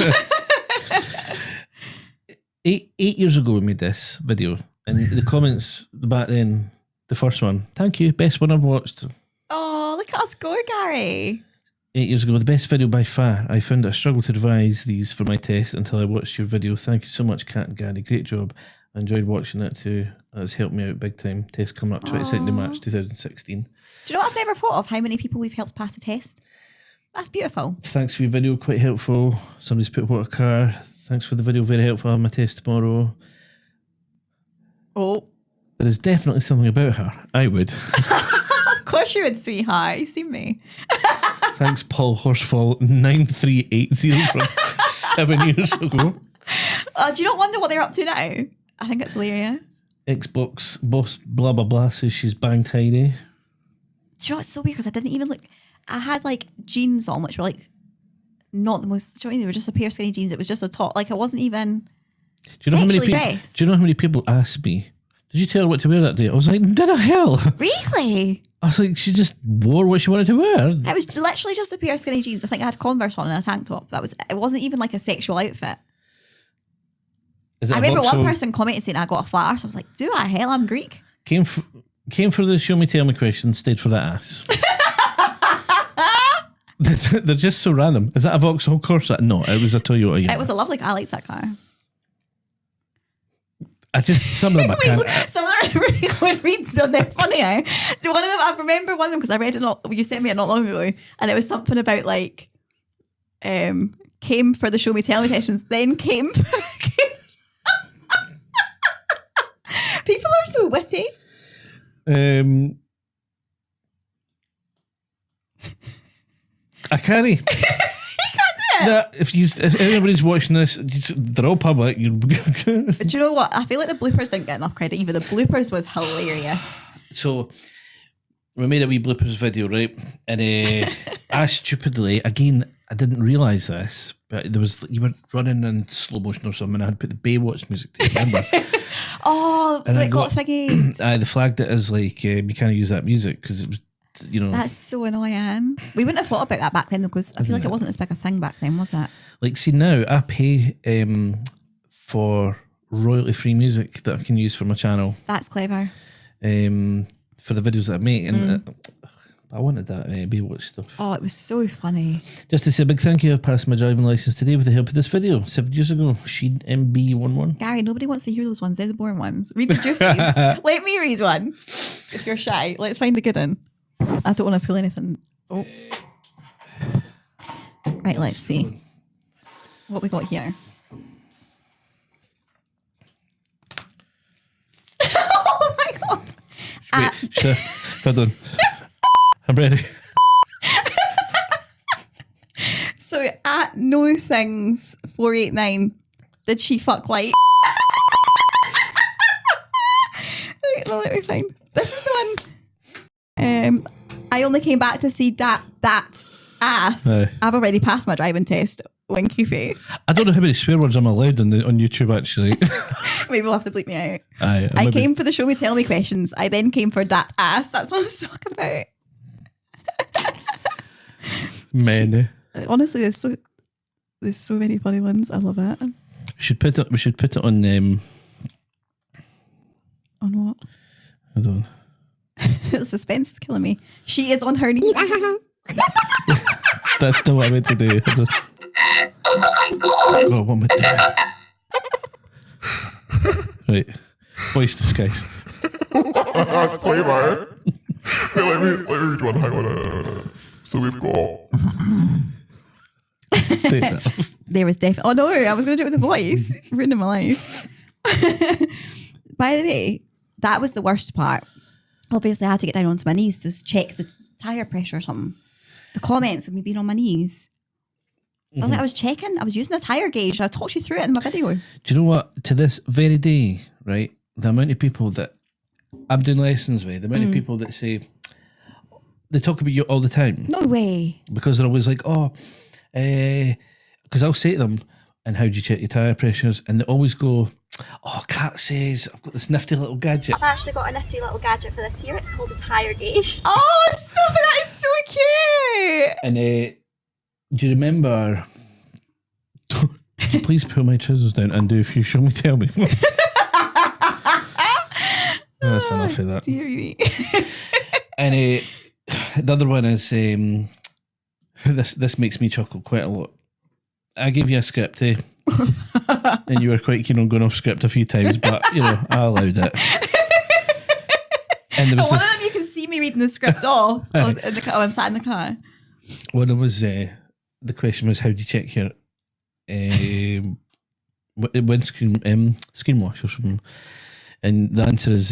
8 years ago we made this video. And the comments back then, the first one, thank you, best one I've watched. Oh, look at us go, Gary. 8 years ago, the best video by far. I found I struggled to revise these for my test until I watched your video. Thank you so much, Kat and Gary. Great job. I enjoyed watching it too. That's helped me out big time. Test coming up 22nd of March 2016. Do you know what I've never thought of? How many people we've helped pass the test? That's beautiful. Thanks for your video, quite helpful. Somebody's put what a car. Thanks for the video, very helpful. I have my test tomorrow. Oh. There is definitely something about her. I would. Of course you would, sweetheart. You seen me. Thanks, Paul Horsfall 9380 from 7 years ago. Do you not wonder what they're up to now? I think it's hilarious. Xbox boss blah blah blah says she's banged Heidi. Do you know what's so weird? Because I didn't even look. I had like jeans on, which were like not the most. Do you know what I mean? They were just a pair of skinny jeans. It was just a top. Like I wasn't even sexually dressed. Do you know how many people asked me? Did you tell her what to wear that day? I was like, did I hell? Really? I was like, she just wore what she wanted to wear. It was literally just a pair of skinny jeans. I think I had Converse on and a tank top. It wasn't even like a sexual outfit. I remember one person commented saying I got a flat arse. I was like, do I? Hell, I'm Greek. Came for the show me tell me question, stayed for the ass. They're just so random. Is that a Vauxhall Corsa? No, it was a Toyota Yaris. It was a lovely car. I liked that car. Some of them I can't. Some of them are really good reads, so they're funny. One of them, I remember one of them because I read it you sent me it not long ago, and it was something about like, came for the show me tell me questions, then came. People are so witty. I can't. You can't do it. Nah, if anybody's watching this, they're all public. But do you know what? I feel like the bloopers didn't get enough credit either. The bloopers was hilarious. So we made a wee bloopers video, right? And I stupidly, again, I didn't realise this, but you were running in slow motion or something, and I had put the Baywatch music to remember. Oh, so it got thingy. They flagged it as like, you can't use that music because it was, you know. That's so annoying. We wouldn't have thought about that back then because I feel like it wasn't as big a thing back then, was it? Like, see, now I pay for royalty-free music that I can use for my channel. That's clever. For the videos that I make. And I wanted that Baywatch stuff. Oh, it was so funny. Just to say a big thank you, I passed my driving licence today with the help of this video. 7 years ago, Sheen MB11. Gary, nobody wants to hear those ones. They're the boring ones. Read the juices. Let me read one. If you're shy, let's find the good one. I don't want to pull anything. Oh. Right, let's see what we got here. Oh my God. Wait, hold on. I'm ready. So at No Things 489, did she fuck light? Wait, no, let me find. This is the one. I only came back to see that ass. Aye. I've already passed my driving test. Winky face. I don't know how many swear words I'm allowed on YouTube actually. Maybe we'll have to bleep me out. Aye, I came for the show me tell me questions. I then came for that ass. That's what I was talking about. Many. Honestly, there's so many funny ones. I love it. We should put it on On what? Hold on. The suspense is killing me. She is on her knees. That's still what I meant to do. Hold on. God, what am I doing? Right. Voice disguise. That's clever. Wait, let me read one. Hang on. So we've got. Take that off. There was definitely. Oh no, I was going to do it with a voice. Ruining my life. By the way, that was the worst part. Obviously, I had to get down onto my knees to check the tire pressure or something. The comments of me being on my knees. I was like, I was checking. I was using a tire gauge. I talked you through it in my video. Do you know what? To this very day, right? The amount of people that I'm doing lessons with, the amount of people that say they talk about you all the time. No way. Because they're always like, because I'll say to them, and how do you check your tyre pressures? And they always go, oh, Kat says, I've got this nifty little gadget. I've actually got a nifty little gadget for this year. It's called a tyre gauge. Oh, stop it. That is so cute. And do you remember, please pull my trousers down and do if you show me, tell me. That's enough of that. Dear me. And the other one is, this makes me chuckle quite a lot. I gave you a script, and you were quite keen on going off script a few times, but, you know, I allowed it. And there was one of them you can see me reading the script off. I'm sat in the car. One of them was, the question was, how do you check your windscreen screen wash or something? And the answer is,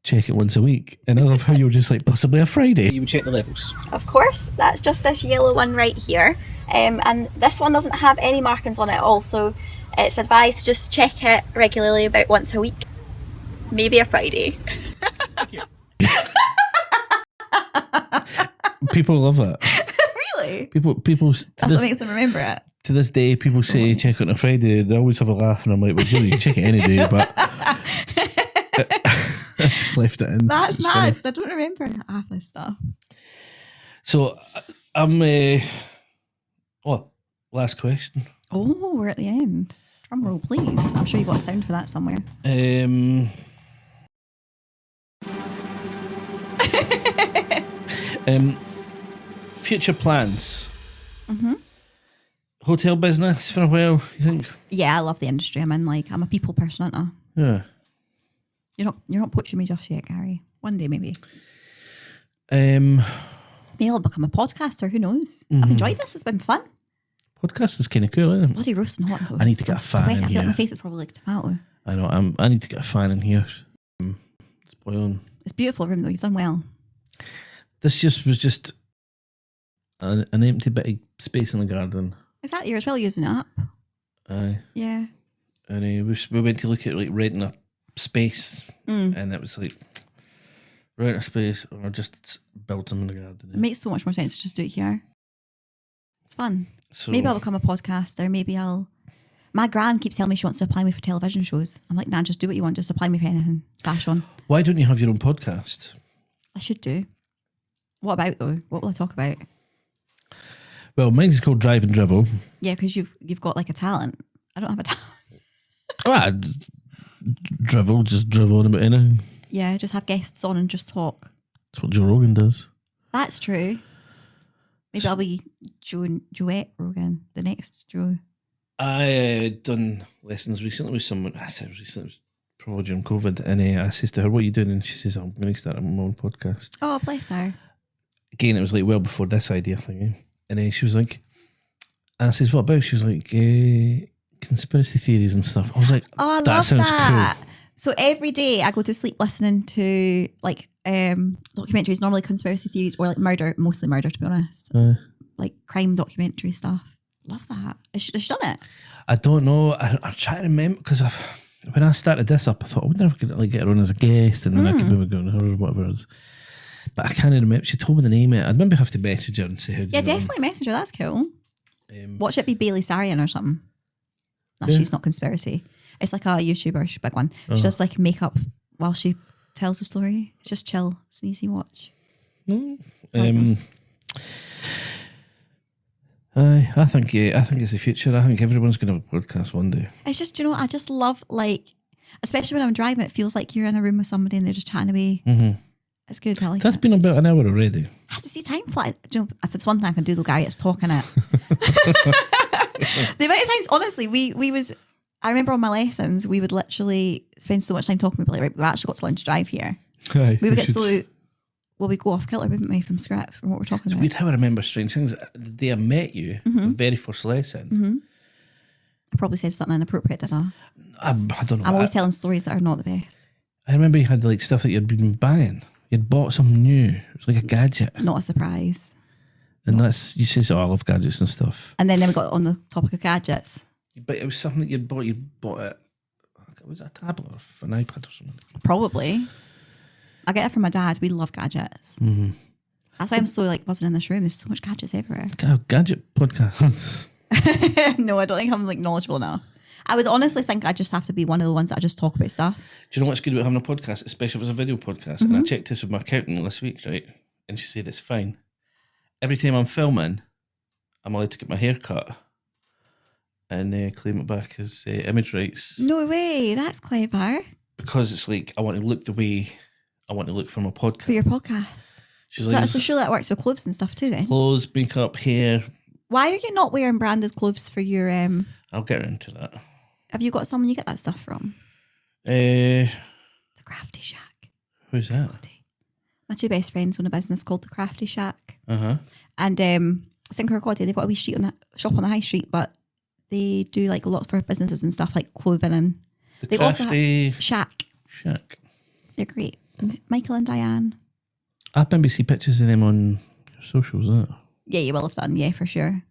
check it once a week. And I love how you're just like, possibly a Friday. You would check the levels. Of course, that's just this yellow one right here. And this one doesn't have any markings on it at all, so it's advised to just check it regularly about once a week. Maybe a Friday. People love that. Really? People. That's what makes them remember it. To this day, people say check it on a Friday. They always have a laugh, and I'm like, well, Julie, you can check it any day, but I just left it in. That's It's mad. funny. 'Cause I don't remember half this stuff. So I'm. Last question. Oh, we're at the end. Drum roll, please. I'm sure you got a sound for that somewhere. Future plans. Hotel business for a while, you think? Yeah, I love the industry I'm in. Like, I'm a people person, aren't I? Yeah. You're not poaching me just yet, Gary. One day, maybe. Um, Maybe I'll become a podcaster. Who knows? I've enjoyed this. It's been fun. podcast is kind of cool, isn't it? Bloody roasting hot though. I need to get I'm a fan sweating. in I feel like my here. face is probably like tomato. I know. I need to get a fan in here. It's boiling. It's a beautiful room though. You've done well. This was just an empty bit of space in the garden. Exactly. You're as well using it up. Aye. Yeah. And we went to look at like renting a space, and it was like rent a space or just build them in the garden. It makes so much more sense to just do it here. It's fun. So Maybe I'll become a podcaster. Maybe I'll. My gran keeps telling me she wants to apply me for television shows. I'm like, nah, just do what you want. Just apply me for anything. Dash on. Why don't you have your own podcast? I should do. What about though? What will I talk about? Well, mine's called Drive and Drivel. Yeah, because you've got like a talent. I don't have a talent. Drivel, just drivel on about anything. Yeah, just have guests on and just talk. That's what Joe Rogan does. That's true. Maybe I'll be Joette Rogan, the next Joe. I done lessons recently with someone. I said recently, it was probably during COVID, and I says to her, "What are you doing?" And she says, "I'm going to start my own podcast." Oh, bless her. Again, it was like well before this idea thing, and she was like, and I says, "What about?" She was like, "Conspiracy theories and stuff." I was like, Oh, I "That love sounds that. cool." So every day I go to sleep listening to like documentaries, normally conspiracy theories or like murder, mostly murder to be honest. Like crime documentary stuff. Love that. Has she done it? I don't know. I'm trying to remember because when I started this up, I thought I wonder if I could like get her on as a guest, and then I could maybe go on her or whatever it is. But I can't remember. She told me the name of it. I'd maybe have to message her and say how. Yeah, definitely message her. That's cool. Watch it be Bailey Sarian or something. No, Yeah. she's not conspiracy. It's like a YouTuber, she's a big one. She does like makeup while she tells the story. It's just chill. It's an easy watch. I think it's the future. I think everyone's going to have a podcast one day. It's just, you know, I just love like, especially when I'm driving, it feels like you're in a room with somebody and they're just chatting away. It's good. I like That's it. been about an hour already. Has to see time fly. Do you know, if it's one thing I can do, the guy it's talking it. The amount of times, honestly, we was. I remember on my lessons, we would literally spend so much time talking. We'd be like, right, we've actually got to learn to drive here. Aye, We would get so. Well, we go off kilter, wouldn't we, from script, from what we're talking about. Weird how I remember strange things. The day I met you, the very first lesson, I probably said something inappropriate, did I? I don't know. I'm always telling stories that are not the best. I remember you had like stuff that you'd been buying. You'd bought something new. It was like a gadget, Not a surprise. and that's you say, "Oh, I love gadgets and stuff." And then we got on the topic of gadgets. But it was something that you'd bought. You bought it. Was it a tablet or an iPad or something? Probably. I get it from my dad. We love gadgets. That's why I'm so like buzzing in this room. There's so much gadgets everywhere. Gadget podcast. No, I don't think I'm like knowledgeable enough. I would honestly think I just have to be one of the ones that I just talk about stuff. Do you know what's good about having a podcast, especially if it's a video podcast? And I checked this with my accountant last week, right? And she said it's fine. Every time I'm filming, I'm allowed to get my hair cut and claim it back as image rights. No way. That's clever. Because it's like, I want to look the way I want to look for my podcast. For your podcast. She's So like, that's so sure that works with clothes and stuff too then. clothes, makeup, hair. Why are you not wearing branded clothes for your I'll get into that. have you got someone you get that stuff from? Uh, The Crafty Shack. who's that? My two best friends own a business called The Crafty Shack. Uh-huh. And Sincarcody, they've got a wee street shop on the high street, but they do like a lot for businesses and stuff like clothing and The they also Crafty Shack. Shack. They're great. Michael and Diane. I maybe see pictures of them on socials, isn't it? Yeah, you will have done. Yeah, for sure.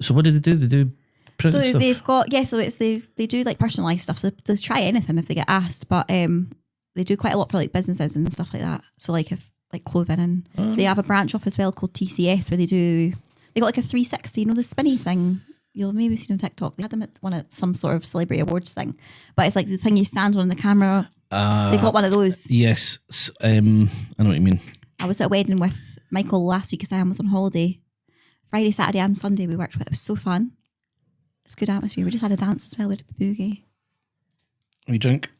So what did they do? They do print So stuff? they've got so it's they do like personalised stuff. So they try anything if they get asked, but they do quite a lot for like businesses and stuff like that. So like if like clothing, and they have a branch off as well called TCS where they got like a 360, you know, the spinny thing. You'll maybe seen on TikTok. They had them at some sort of celebrity awards thing, but it's like the thing you stand on the camera. They got one of those. Yes, I know what you mean. I was at a wedding with Michael last week because I was on holiday. Friday, Saturday and Sunday we worked with. It was so fun. It's good atmosphere. We just had a dance as well. We did a boogie. We drink.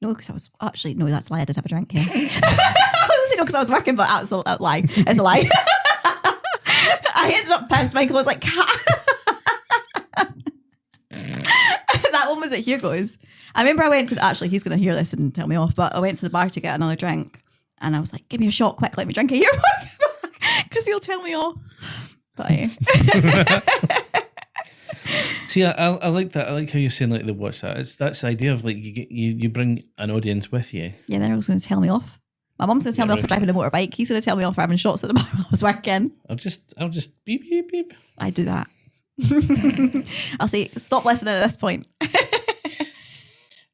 No, because I was actually, no, that's a lie. I did have a drink, yeah. I was saying no because I was working, but that's a lie. It's a lie. I ended up pissed. Michael was like, that one was at Hugo's. I remember I went to, actually, he's going to hear this and tell me off, but I went to the bar to get another drink and I was like, give me a shot quick, let me drink a year because he'll tell me off. But yeah. See, I like that. I like how you're saying like they watch that. That's the idea of like you bring an audience with you. Yeah, then I was going to tell me off. My mum's going to tell me off for driving a motorbike. He's going to tell me off for having shots at the bar while I was working. I'll just beep beep beep. I do that. I'll say stop listening at this point.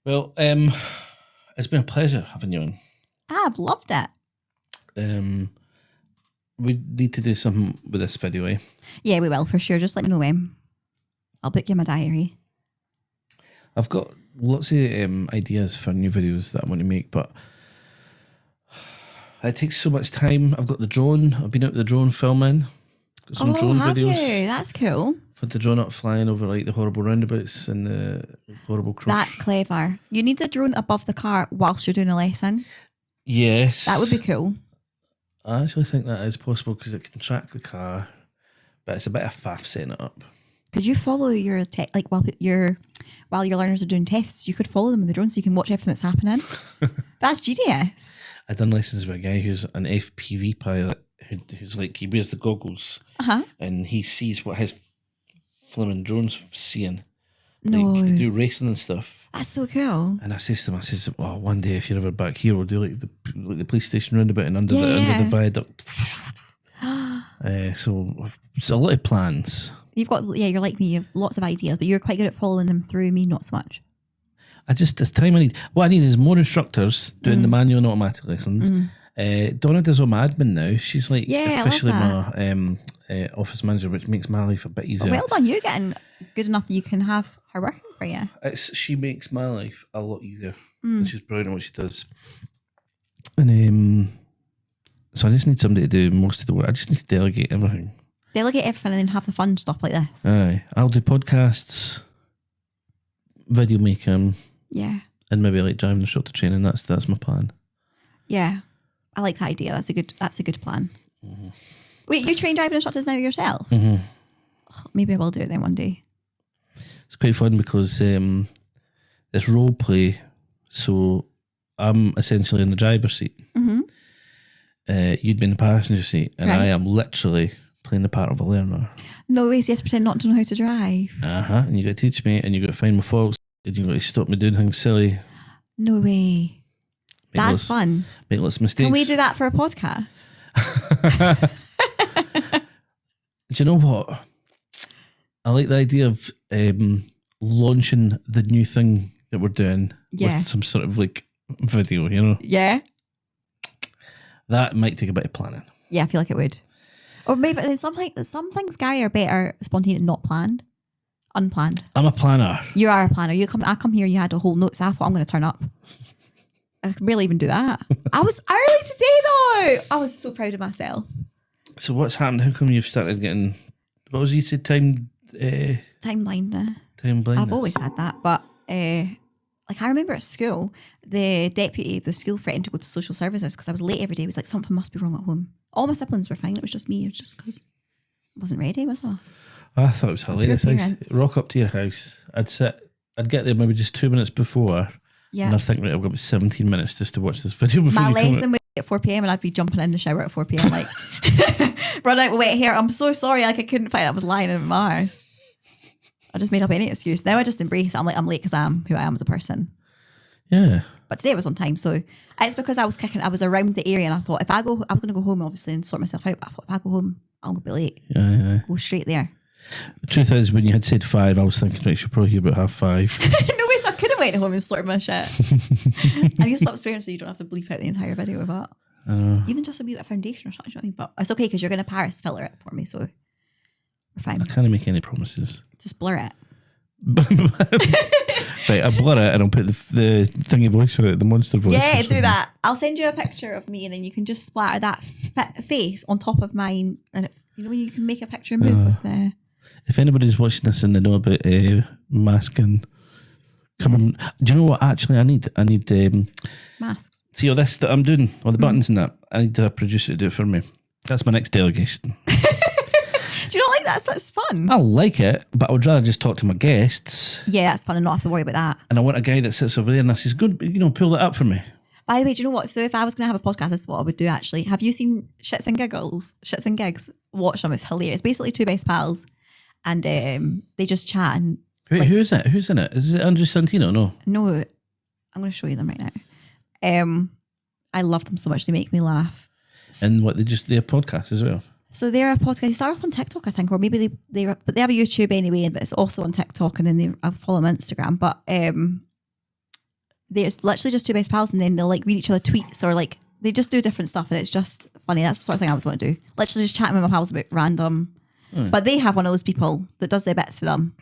Well, it's been a pleasure having you on. I've loved it. We need to do something with this video, eh? Yeah, we will for sure. Just let me know when. I'll book you in my diary. I've got lots of ideas for new videos that I want to make, but it takes so much time. I've got the drone. I've been out with the drone filming. Got some drone have videos. you? That's cool. For the drone up flying over like the horrible roundabouts and the horrible crush. That's clever. You need the drone above the car whilst you're doing a lesson. Yes. That would be cool. I actually think that is possible because it can track the car, but it's a bit of faff setting it up. Could you follow your like while your learners are doing tests? You could follow them with the drone so you can watch everything that's happening. That's genius. I done lessons with a guy who's an FPV pilot who's like he wears the goggles and he sees what his flaming drone's seeing. No, Like they do racing and stuff. that's so cool. And I says to him, well, one day if you're ever back here, we'll do like the police station roundabout and under the viaduct. So it's a lot of plans. You're like me. You have lots of ideas, but you're quite good at following them through. Me, not so much. This time I need. What I need is more instructors doing the manual and automatic lessons. Donna does all my admin now. She's like officially my office manager, which makes my life a bit easier. Well done, you getting good enough that you can have her working for you. She makes my life a lot easier. And she's brilliant at what she does. And so I just need somebody to do most of the work. I just need to delegate everything. Delegate everything and then have the fun stuff like this. Aye, I'll do podcasts, video making, Yeah. and maybe like driving the shop to training. That's my plan. Yeah. I like that idea. That's a good plan. Wait, you train driving instructors now yourself? Oh, maybe I will do it then one day. It's quite fun because it's role play. So I'm essentially in the driver's seat. You'd be in the passenger seat, and I am literally playing the part of a learner. No way, so you have to pretend not to know how to drive. And you got to teach me, and you got to find my faults, and you got to stop me doing things silly. No way. That's fun. Make lots of mistakes. Can we do that for a podcast? Do you know what? I like the idea of launching the new thing that we're doing with some sort of like video, you know? Yeah. That might take a bit of planning. Yeah, I feel like it would. Or maybe there's some things, Gary, are better spontaneous, not planned. Unplanned. I'm a planner. You are a planner. I come here, you had a whole notes app. I'm going to turn up. I could barely even do that. I was early today though. I was so proud of myself. So what's happened? How come you've started getting, what was you said, time blindness? Time blindness. I've always had that, but like I remember at school, the deputy of the school threatened to go to social services because I was late every day. It was like something must be wrong at home. All my siblings were fine. It was just me. It was just because I wasn't ready, was I? I thought it was hilarious. I'd rock up to your house. I'd get there maybe just 2 minutes before. Yeah. And I'd think, right, I've got 17 minutes just to watch this video before my you come lesson would be at 4 p.m. and I'd be jumping in the shower at 4 p.m. like run out with wet hair. I'm so sorry, like I couldn't find it. I was lying in my arse. I just made up any excuse. Now I just embrace it. I'm like, I'm late because I am who I am as a person. Yeah. But today I was on time, so it's because I was around the area, and I thought I was going to go home obviously and sort myself out. But I thought if I go home, I'm going to be late. Yeah. Go straight there. The truth is, when you had said 5, I was thinking, right, she'll probably hear about 5:30. No way, so I could have went home and sorted my shit. I need to stop swearing so you don't have to bleep out the entire video of that. Even just a wee bit of foundation or something, you know what I mean? But it's okay because you're going to Paris filter it for me, so we're fine. I can't make any promises. Just blur it. Right, I'll blur it and I'll put the thingy voice on it, the monster voice. Yeah, do that. I'll send you a picture of me and then you can just splatter that face on top of mine. And you know when you can make a picture and move with the... If anybody's watching this and they know about masking, come on. Do you know what actually I need? I need... masks. See all this that I'm doing, all the buttons and that. I need a producer to do it for me. That's my next delegation. Do you not like that? That's fun. I like it, but I would rather just talk to my guests. Yeah, that's fun and not have to worry about that. And I want a guy that sits over there and I says, "Good, pull that up for me." By the way, do you know what? So if I was going to have a podcast, this is what I would do actually. Have you seen Shits and Gigs? Watch them. It's hilarious. Basically two best pals and they just chat. And Wait, who's it? Who's in it? Is it Andrew Santino? No, I'm going to show you them right now. I love them so much. They make me laugh. And what, they're podcast as well? So they're a podcast. They start off on TikTok, I think, or maybe they have a YouTube anyway, but it's also on TikTok, and then I follow them on Instagram. But there's literally just two best pals, and then they'll like read each other tweets or like they just do different stuff, and it's just funny. That's the sort of thing I would want to do. Literally just chatting with my pals about random. But they have one of those people that does their bits for them.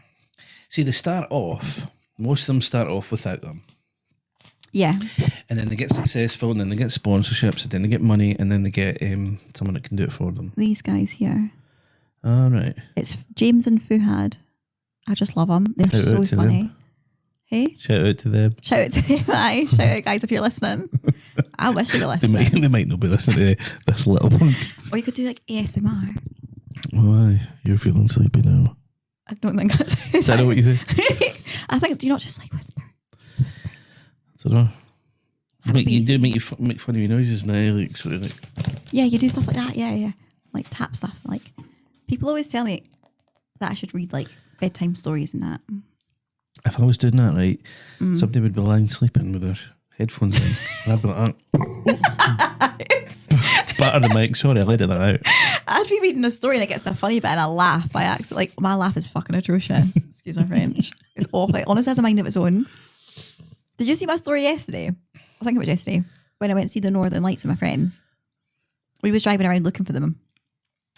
See, most of them start off without them. Yeah. And then they get successful, and then they get sponsorships, and then they get money, and then they get someone that can do it for them. These guys here. All right. It's James and Fuhad. I just love them. They're so funny. Them. Hey? Shout out to them. Shout out to them. Aye. Shout out, guys, if you're listening. I wish you were listening. They might not be listening to this little one. Or you could do like ASMR. Why? You're feeling sleepy now. I don't think that's... Is that what you say? I think, do you not just like whisper? I don't know. You do make funny noises now, like sort of like. Yeah, you do stuff like that. Yeah. Like tap stuff. Like people always tell me that I should read like bedtime stories and that. If I was doing that right, somebody would be lying sleeping with their headphones in, and I'd be like, batter the mic. Sorry, I let that out. I'd be reading a story and it gets so funny bit and I laugh by accident. Like my laugh is fucking atrocious. Excuse my French. It's awful. It honestly has a mind of its own. Did you see my story yesterday? I think it was yesterday when I went to see the Northern Lights with my friends. We was driving around looking for them and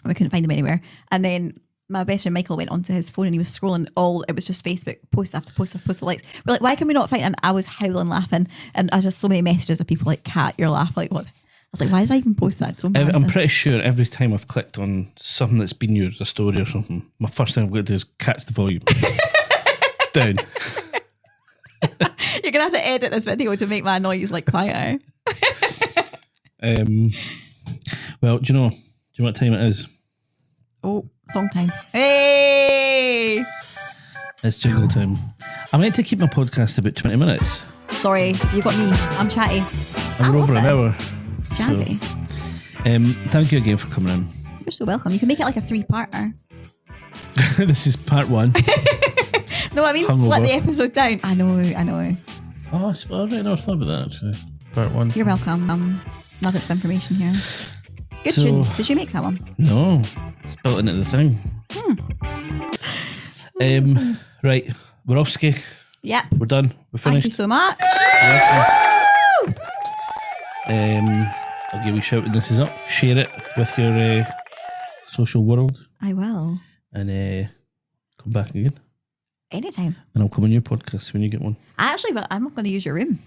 we couldn't find them anywhere. And then my best friend Michael went onto his phone and he was scrolling it was just Facebook post after post after post of lights. We're like, why can we not find it? And I was howling laughing and I just so many messages of people like, Kat, you're laughing. Like what? I was like, why did I even post that? So I'm pretty sure every time I've clicked on something that's been yours, a story or something, my first thing I've got to do is catch the volume down. You're gonna have to edit this video to make my noise like quieter. Well, do you know what time it is? Oh, song time. Hey! It's jingle time. I meant to keep my podcast about 20 minutes. Sorry, you got me. I'm chatty. And we're over an hour. It's jazzy. So, thank you again for coming in. You're so welcome. You can make it like a 3-parter. This is part 1. No, I mean Hungover. split the episode down. I know. Oh, I never thought about that actually. Part 1. You're welcome. Nuggets of information here. Good So- tune. Did you make that one? No, it's built into the thing. Right, we're off ski. Yep. We're done. We're Thank finished. you so much. I'll give you a shout when this is up. Share it with your social world I will. and come back again. Anytime. And I'll come on your podcast when you get one. Actually, but I'm not going to use your room.